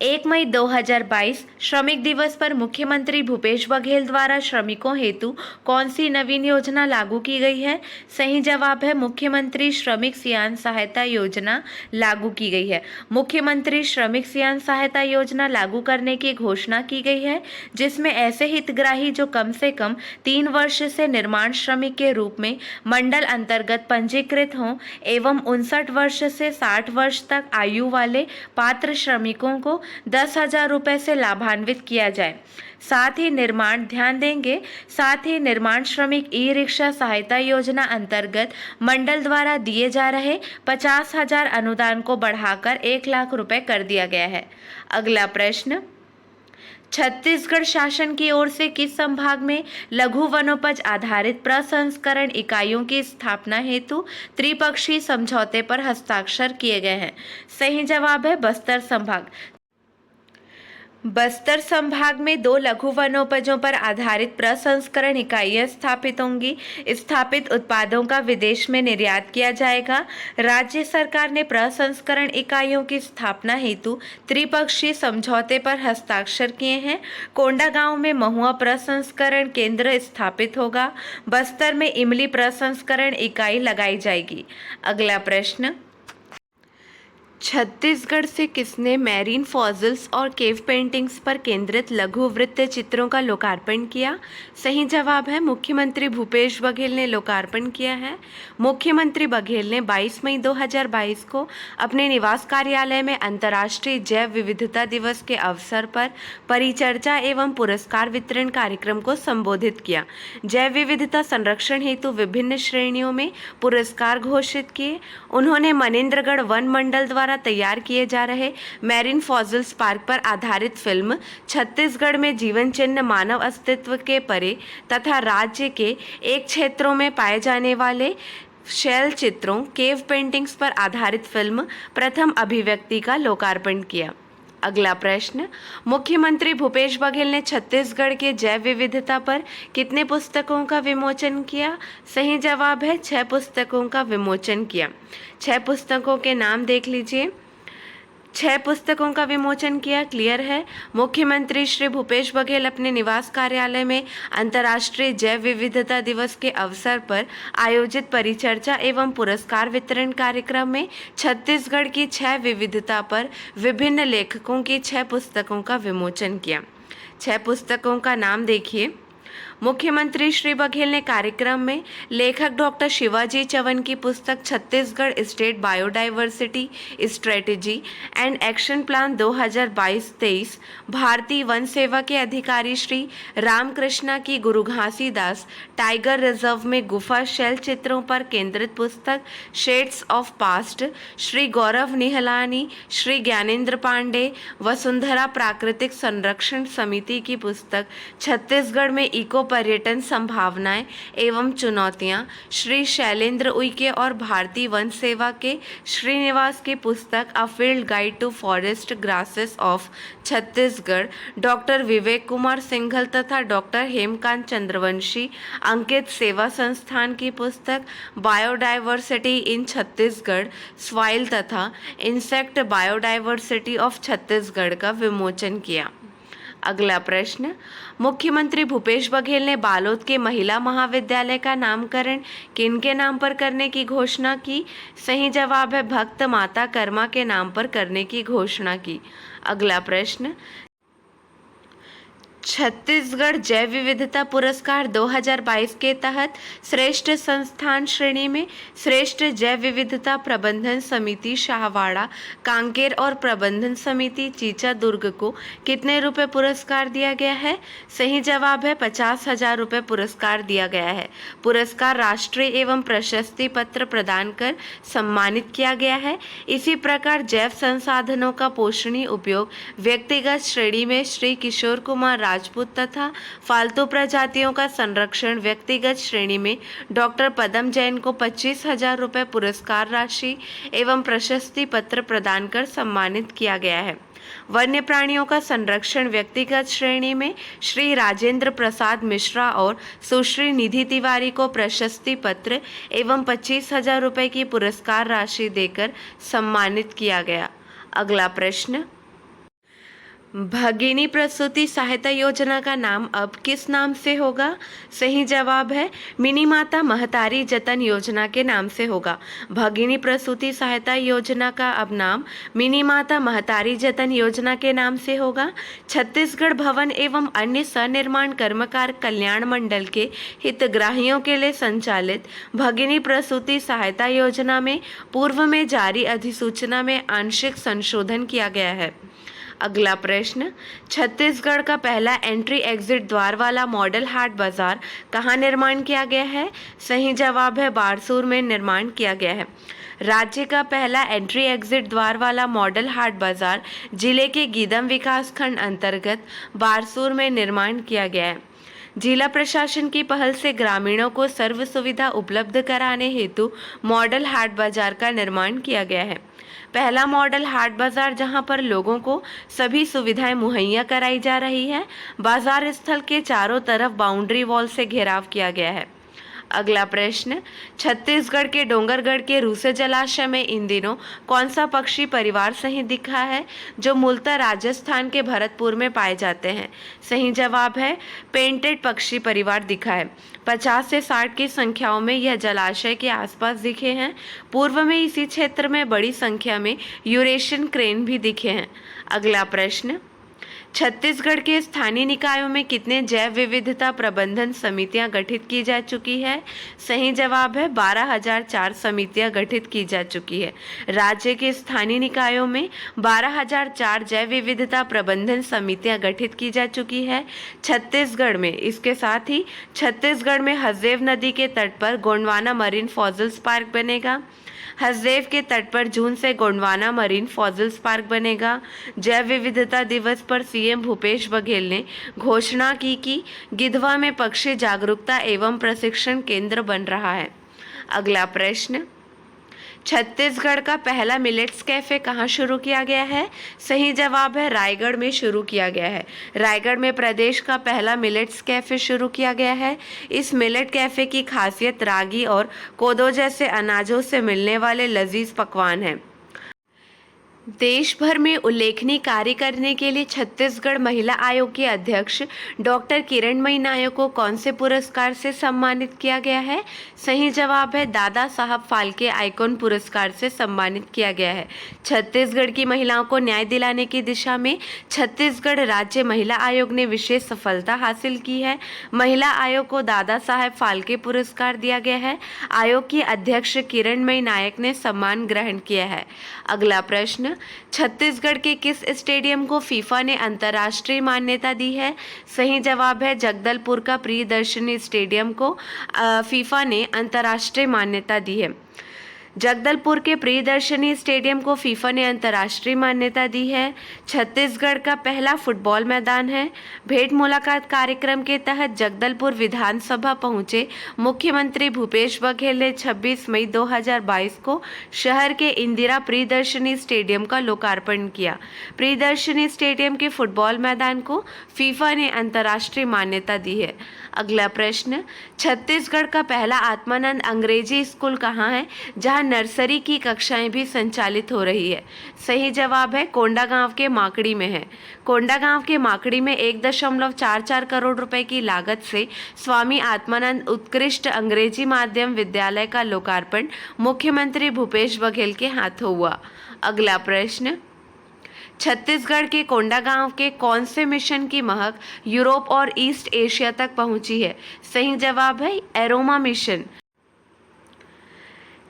S1: 1 मई 2022 श्रमिक दिवस पर मुख्यमंत्री भूपेश बघेल द्वारा श्रमिकों हेतु कौन सी नवीन योजना लागू की गई है? सही जवाब है मुख्यमंत्री श्रमिक सियान सहायता योजना लागू की गई है। मुख्यमंत्री श्रमिक सियान सहायता योजना लागू करने की घोषणा की गई है, जिसमें ऐसे हितग्राही जो कम से कम 3 वर्ष से निर्माण श्रमिक के रूप में मंडल अंतर्गत पंजीकृत हों एवं 59 वर्ष से 60 वर्ष तक आयु वाले पात्र श्रमिकों को 10,000 रुपये से लाभान्वित किया जाए। साथ ही निर्माण श्रमिक ई रिक्शा सहायता योजना अंतर्गत मंडल द्वारा दिए जा रहे 50,000 अनुदान को बढ़ाकर 1 लाख रुपए कर दिया गया है। अगला प्रश्न, छत्तीसगढ़ शासन की ओर से किस संभाग में लघु वनोपज आधारित प्रसंस्करण इकाइयों की स्थापना हेतु त्रिपक्षीय समझौते पर हस्ताक्षर किए गए हैं? सही जवाब है बस्तर संभाग। बस्तर संभाग में 2 लघु वनोपजों पर आधारित प्रसंस्करण इकाइयां स्थापित होंगी। स्थापित उत्पादों का विदेश में निर्यात किया जाएगा। राज्य सरकार ने प्रसंस्करण इकाइयों की स्थापना हेतु त्रिपक्षीय समझौते पर हस्ताक्षर किए हैं। कोंडागांव में महुआ प्रसंस्करण केंद्र स्थापित होगा। बस्तर में इमली प्रसंस्करण इकाई लगाई जाएगी। अगला प्रश्न, छत्तीसगढ़ से किसने मैरीन फॉसिल्स और केव पेंटिंग्स पर केंद्रित लघु वृत्त चित्रों का लोकार्पण किया? सही जवाब है मुख्यमंत्री भूपेश बघेल ने लोकार्पण किया है। मुख्यमंत्री बघेल ने 22 मई 2022 को अपने निवास कार्यालय में अंतर्राष्ट्रीय जैव विविधता दिवस के अवसर पर परिचर्चा एवं पुरस्कार वितरण कार्यक्रम को संबोधित किया। जैव विविधता संरक्षण हेतु विभिन्न श्रेणियों में पुरस्कार घोषित किए। उन्होंने मनेन्द्रगढ़ वन मंडल द्वारा तैयार किए जा रहे मैरीन फॉसिल्स पार्क पर आधारित फिल्म छत्तीसगढ़ में जीवन चिन्ह मानव अस्तित्व के परे तथा राज्य के एक क्षेत्रों में पाए जाने वाले शैल चित्रों केव पेंटिंग्स पर आधारित फिल्म प्रथम अभिव्यक्ति का लोकार्पण किया। अगला प्रश्न, मुख्यमंत्री भूपेश बघेल ने छत्तीसगढ़ के जैव विविधता पर कितने पुस्तकों का विमोचन किया? सही जवाब है 6 पुस्तकों का विमोचन किया। 6 पुस्तकों के नाम देख लीजिए। 6 पुस्तकों का विमोचन किया, क्लियर है। मुख्यमंत्री श्री भूपेश बघेल अपने निवास कार्यालय में अंतर्राष्ट्रीय जैव विविधता दिवस के अवसर पर आयोजित परिचर्चा एवं पुरस्कार वितरण कार्यक्रम में छत्तीसगढ़ की 6 विविधता पर विभिन्न लेखकों की 6 पुस्तकों का विमोचन किया। 6 पुस्तकों का नाम देखिए। मुख्यमंत्री श्री बघेल ने कार्यक्रम में लेखक डॉक्टर शिवाजी चवन की पुस्तक Chhattisgarh state biodiversity strategy and action plan 2022-23, भारतीय वन सेवा के अधिकारी श्री रामकृष्णा की गुरु घासीदास टाइगर रिजर्व में गुफा शैल चित्रों पर केंद्रित पुस्तक शेड्स ऑफ पास्ट, श्री गौरव निहलानी, श्री ज्ञानेंद्र पांडे वसुंधरा प्राकृतिक संरक्षण समिति की पुस्तक छत्तीसगढ़ में इको पर्यटन संभावनाएं एवं चुनौतियां, श्री शैलेंद्र उइके और भारतीय वन सेवा के श्रीनिवास की पुस्तक a field guide to forest grasses of Chhattisgarh, doctor Vivek Kumar Singhal तथा डॉक्टर हेमकांत चंद्रवंशी अंकित सेवा संस्थान की पुस्तक बायोडाइवर्सिटी इन छत्तीसगढ़, स्वाइल तथा इंसेक्ट बायोडाइवर्सिटी ऑफ छत्तीसगढ़ का विमोचन किया। अगला प्रश्न, मुख्यमंत्री भूपेश बघेल ने बालोद के महिला महाविद्यालय का नामकरण किनके नाम पर करने की घोषणा की? सही जवाब है भक्त माता कर्मा के नाम पर करने की घोषणा की। अगला प्रश्न, छत्तीसगढ़ जैव विविधता पुरस्कार 2022 के तहत श्रेष्ठ संस्थान श्रेणी में श्रेष्ठ जैव विविधता प्रबंधन समिति शाहवाड़ा कांकेर और प्रबंधन समिति चीचा दुर्ग को कितने रुपए पुरस्कार दिया गया है? सही जवाब है 50,000 रुपये पुरस्कार दिया गया है। पुरस्कार राष्ट्रीय एवं प्रशस्ति पत्र प्रदान कर सम्मानित किया गया है। इसी प्रकार जैव संसाधनों का पोषणीय उपयोग व्यक्तिगत श्रेणी में श्री किशोर कुमार राजपूत तथा फालतू प्रजातियों का संरक्षण व्यक्तिगत श्रेणी में डॉक्टर पदम जैन को 25,000 रुपये पुरस्कार राशि एवं प्रशस्ति पत्र प्रदान कर सम्मानित किया गया है। वन्य प्राणियों का संरक्षण व्यक्तिगत श्रेणी में श्री राजेंद्र प्रसाद मिश्रा और सुश्री निधि तिवारी को प्रशस्ति पत्र एवं 25,000 रुपये की पुरस्कार राशि देकर सम्मानित किया गया। अगला प्रश्न, भगिनी प्रसूति सहायता योजना का नाम अब किस नाम से होगा? सही जवाब है मिनी माता महतारी जतन योजना के नाम से होगा। भगिनी प्रसूति सहायता योजना का अब नाम मिनी माता महतारी जतन योजना के नाम से होगा। छत्तीसगढ़ भवन एवं अन्य सनिर्माण कर्मकार कल्याण मंडल के हितग्राहियों के लिए संचालित भगिनी प्रसूति सहायता योजना में पूर्व में जारी अधिसूचना में आंशिक संशोधन किया गया है। अगला प्रश्न, छत्तीसगढ़ का पहला एंट्री एग्जिट द्वार वाला मॉडल हाट बाजार कहाँ निर्माण किया गया है? सही जवाब है बारसूर में निर्माण किया गया है। राज्य का पहला एंट्री एग्जिट द्वार वाला मॉडल हाट बाजार जिले के गीदम विकासखंड अंतर्गत बारसूर में निर्माण किया गया है। जिला प्रशासन की पहल से ग्रामीणों को सर्व सुविधा उपलब्ध कराने हेतु मॉडल हाट बाजार का निर्माण किया गया है। पहला मॉडल हाट बाजार जहां पर लोगों को सभी सुविधाएं मुहैया कराई जा रही है। बाजार स्थल के चारों तरफ बाउंड्री वॉल से घेराव किया गया है। अगला प्रश्न, छत्तीसगढ़ के डोंगरगढ़ के रूसे जलाशय में इन दिनों कौन सा पक्षी परिवार सही दिखा है, जो मूलतः राजस्थान के भरतपुर में पाए जाते हैं? सही जवाब है पेंटेड पक्षी परिवार दिखा है। 50 से 60 की संख्याओं में यह जलाशय के आसपास दिखे हैं। पूर्व में इसी क्षेत्र में बड़ी संख्या में यूरेशियन क्रेन भी दिखे हैं। अगला प्रश्न, छत्तीसगढ़ के स्थानीय निकायों में कितने जैव विविधता प्रबंधन समितियां गठित की जा चुकी है? सही जवाब है 12,004 समितियां गठित की जा चुकी है। राज्य के स्थानीय निकायों में 12,004 जैव विविधता प्रबंधन समितियां गठित की जा चुकी है छत्तीसगढ़ में। इसके साथ ही छत्तीसगढ़ में हसदेव नदी के तट पर गोंडवाना मरीन फॉसिल्स पार्क बनेगा। हसदेव के तट पर जून से गोंडवाना मरीन फॉसिल्स पार्क बनेगा। जैव विविधता दिवस पर सीएम भूपेश बघेल ने घोषणा की कि गिधवा में पक्षी जागरूकता एवं प्रशिक्षण केंद्र बन रहा है। अगला प्रश्न, छत्तीसगढ़ का पहला मिलेट्स कैफे कहाँ शुरू किया गया है? सही जवाब है रायगढ़ में शुरू किया गया है। रायगढ़ में प्रदेश का पहला मिलेट्स कैफे शुरू किया गया है। इस मिलेट कैफे की खासियत रागी और कोदो जैसे अनाजों से मिलने वाले लजीज पकवान हैं। देश भर में उल्लेखनीय कार्य करने के लिए छत्तीसगढ़ महिला आयोग के अध्यक्ष डॉक्टर किरणमयी नायक को कौन से पुरस्कार से सम्मानित किया गया है? सही जवाब है दादा साहब फाल्के आइकॉन पुरस्कार से सम्मानित किया गया है। छत्तीसगढ़ की महिलाओं को न्याय दिलाने की दिशा में छत्तीसगढ़ राज्य महिला आयोग ने विशेष सफलता हासिल की है। महिला आयोग को दादा साहब फाल्के पुरस्कार दिया गया है। आयोग की अध्यक्ष किरणमयी नायक ने सम्मान ग्रहण किया है। अगला प्रश्न, छत्तीसगढ़ के किस स्टेडियम को फीफा ने अंतर्राष्ट्रीय मान्यता दी है? सही जवाब है जगदलपुर का प्रियदर्शनी स्टेडियम को फीफा ने अंतर्राष्ट्रीय मान्यता दी है। जगदलपुर के प्रियदर्शनी स्टेडियम को फीफा ने अंतर्राष्ट्रीय मान्यता दी है। छत्तीसगढ़ का पहला फुटबॉल मैदान है। भेंट मुलाकात कार्यक्रम के तहत जगदलपुर विधानसभा पहुंचे मुख्यमंत्री भूपेश बघेल ने 26 मई 2022 को शहर के इंदिरा प्रियदर्शनी स्टेडियम का लोकार्पण किया। प्रियदर्शनी स्टेडियम के फुटबॉल मैदान को फीफा ने अंतर्राष्ट्रीय मान्यता दी है। अगला प्रश्न, छत्तीसगढ़ का पहला आत्मानंद अंग्रेजी स्कूल कहाँ है, जहाँ नर्सरी की कक्षाएं भी संचालित हो रही है? सही जवाब है कोंडागांव के माकड़ी में है। कोंडागांव के माकड़ी में 1.44 करोड़ रुपए की लागत से स्वामी आत्मानंद उत्कृष्ट अंग्रेजी माध्यम विद्यालय का लोकार्पण मुख्यमंत्री भूपेश बघेल के हाथों हुआ। अगला प्रश्न, छत्तीसगढ़ के कोंडागांव के कौन से मिशन की महक यूरोप और ईस्ट एशिया तक पहुंची है? सही जवाब है एरोमा मिशन।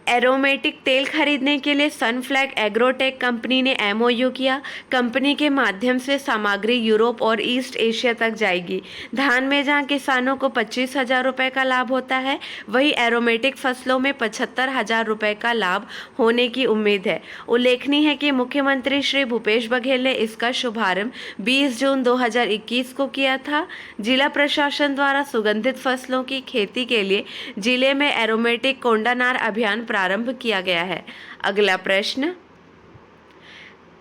S1: एरोमेटिक तेल खरीदने के लिए सनफ्लैग एग्रोटेक कंपनी ने एमओयू किया। कंपनी के माध्यम से सामग्री यूरोप और ईस्ट एशिया तक जाएगी। धान में जहां किसानों को 25,000 रुपये का लाभ होता है, वहीं एरोमेटिक फसलों में 75,000 रुपये का लाभ होने की उम्मीद है। उल्लेखनीय है कि मुख्यमंत्री श्री भूपेश बघेल ने इसका शुभारंभ 20 जून 2021 को किया था। जिला प्रशासन द्वारा सुगंधित फसलों की खेती के लिए जिले में एरोमेटिक कोंडानार अभियान प्रारंभ किया गया है। अगला प्रश्न,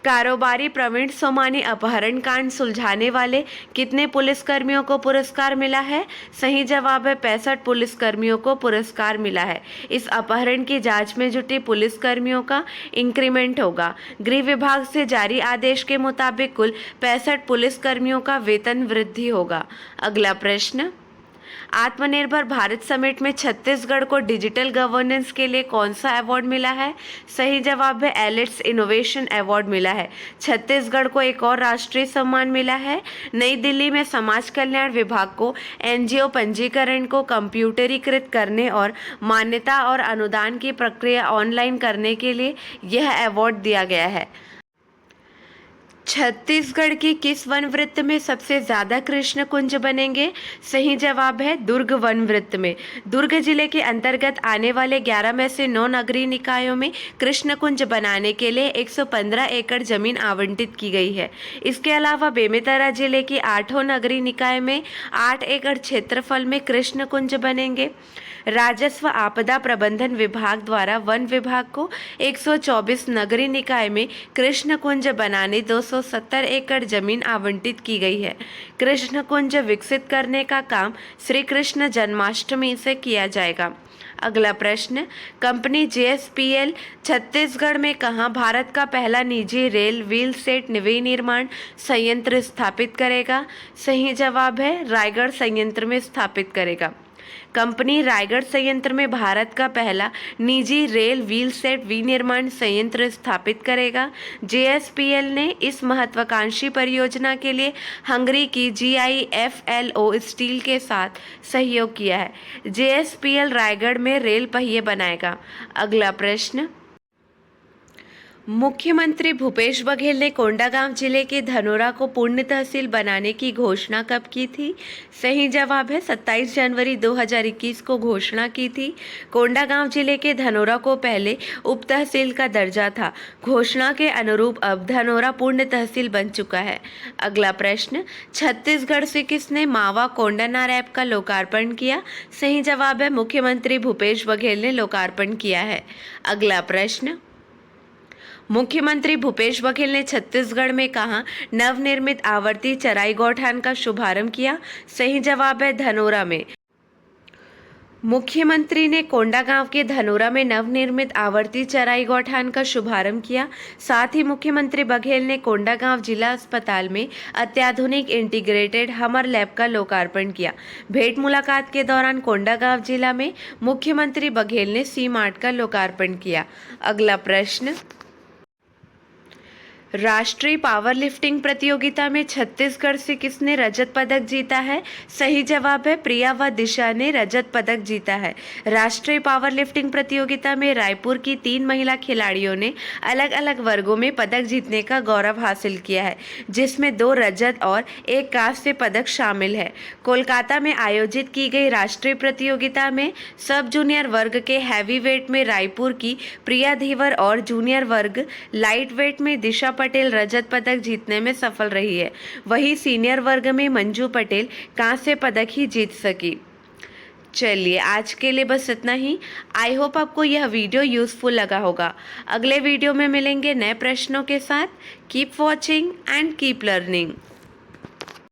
S1: कारोबारी प्रवीण सोमानी अपहरण कांड सुलझाने वाले कितने पुलिसकर्मियों को पुरस्कार मिला है? सही जवाब है 65 पुलिसकर्मियों को पुरस्कार मिला है। इस अपहरण की जांच में जुटे पुलिसकर्मियों का इंक्रीमेंट होगा। गृह विभाग से जारी आदेश के मुताबिक कुल 65 पुलिसकर्मियों का वेतन वृद्धि होगा। अगला प्रश्न, आत्मनिर्भर भारत समिट में छत्तीसगढ़ को डिजिटल गवर्नेंस के लिए कौन सा अवार्ड मिला है? सही जवाब है एलिट्स इनोवेशन अवार्ड मिला है। छत्तीसगढ़ को एक और राष्ट्रीय सम्मान मिला है। नई दिल्ली में समाज कल्याण विभाग को एनजीओ पंजीकरण को कंप्यूटरीकृत करने और मान्यता और अनुदान की प्रक्रिया ऑनलाइन करने के लिए यह अवार्ड दिया गया है। छत्तीसगढ़ की किस वन वृत्त में सबसे ज्यादा कृष्ण कुंज बनेंगे? सही जवाब है दुर्ग वन वृत्त में। दुर्ग जिले के अंतर्गत आने वाले 11 में से 9 नगरीय निकायों में कृष्ण कुंज बनाने के लिए 115 एकड़ जमीन आवंटित की गई है। इसके अलावा बेमेतरा जिले की 8 नगरीय निकाय में 8 एकड़ क्षेत्रफल में कृष्ण कुंज बनेंगे। राजस्व आपदा प्रबंधन विभाग द्वारा वन विभाग को 124 नगरीय निकाय में कृष्ण कुंज बनाने 270 एकड़ जमीन आवंटित की गई है। कृष्ण कुंज विकसित करने का काम श्री कृष्ण जन्माष्टमी से किया जाएगा। अगला प्रश्न, कंपनी JSPL छत्तीसगढ़ में कहाँ भारत का पहला निजी रेल व्हील सेट विनिर्माण संयंत्र स्थापित करेगा? सही जवाब है रायगढ़ संयंत्र में स्थापित करेगा। कंपनी रायगढ़ संयंत्र में भारत का पहला निजी रेल व्हील सेट विनिर्माण संयंत्र स्थापित करेगा। JSPL ने इस महत्वाकांक्षी परियोजना के लिए हंगरी की GIFLO स्टील के साथ सहयोग किया है। JSPL रायगढ़ में रेल पहिए बनाएगा। अगला प्रश्न, मुख्यमंत्री भूपेश बघेल ने कोंडागांव जिले के धनोरा को पूर्ण तहसील बनाने की घोषणा कब की थी? सही जवाब है 27 जनवरी 2021 को घोषणा की थी। कोंडागांव जिले के धनोरा को पहले उप तहसील का दर्जा था। घोषणा के अनुरूप अब धनोरा पूर्ण तहसील बन चुका है। अगला प्रश्न, छत्तीसगढ़ से किसने मावा कोंडानार ऐप का लोकार्पण किया? सही जवाब है मुख्यमंत्री भूपेश बघेल ने लोकार्पण किया है। अगला प्रश्न, मुख्यमंत्री भूपेश बघेल ने छत्तीसगढ़ में कहाँ नवनिर्मित आवर्ती चराई गौठान का शुभारंभ किया? सही जवाब है धनोरा में। मुख्यमंत्री ने कोंडागांव के धनोरा में नवनिर्मित आवर्ती चराई गौठान का शुभारंभ किया। साथ ही मुख्यमंत्री बघेल ने कोंडागांव जिला अस्पताल में अत्याधुनिक इंटीग्रेटेड हमर लैब का लोकार्पण किया। भेंट मुलाकात के दौरान कोंडागांव जिला में मुख्यमंत्री बघेल ने सी-मार्ट का लोकार्पण किया। अगला प्रश्न, राष्ट्रीय पावर लिफ्टिंग प्रतियोगिता में छत्तीसगढ़ से किसने रजत पदक जीता है? सही जवाब है प्रिया व दिशा ने रजत पदक जीता है। राष्ट्रीय पावर लिफ्टिंग प्रतियोगिता में रायपुर की 3 महिला खिलाड़ियों ने अलग अलग वर्गों में पदक जीतने का गौरव हासिल किया है, जिसमें 2 रजत और 1 कांस्य पदक शामिल है। कोलकाता में आयोजित की गई राष्ट्रीय प्रतियोगिता में सब जूनियर वर्ग के हैवी वेट में रायपुर की प्रिया धीवर और जूनियर वर्ग लाइट वेट में दिशा पटेल रजत पदक जीतने में सफल रही है। वहीं सीनियर वर्ग में मंजू पटेल कांस्य पदक ही जीत सकी। चलिए आज के लिए बस इतना ही। आई होप आपको यह वीडियो यूजफुल लगा होगा। अगले वीडियो में मिलेंगे नए प्रश्नों के साथ। Keep watching and keep learning.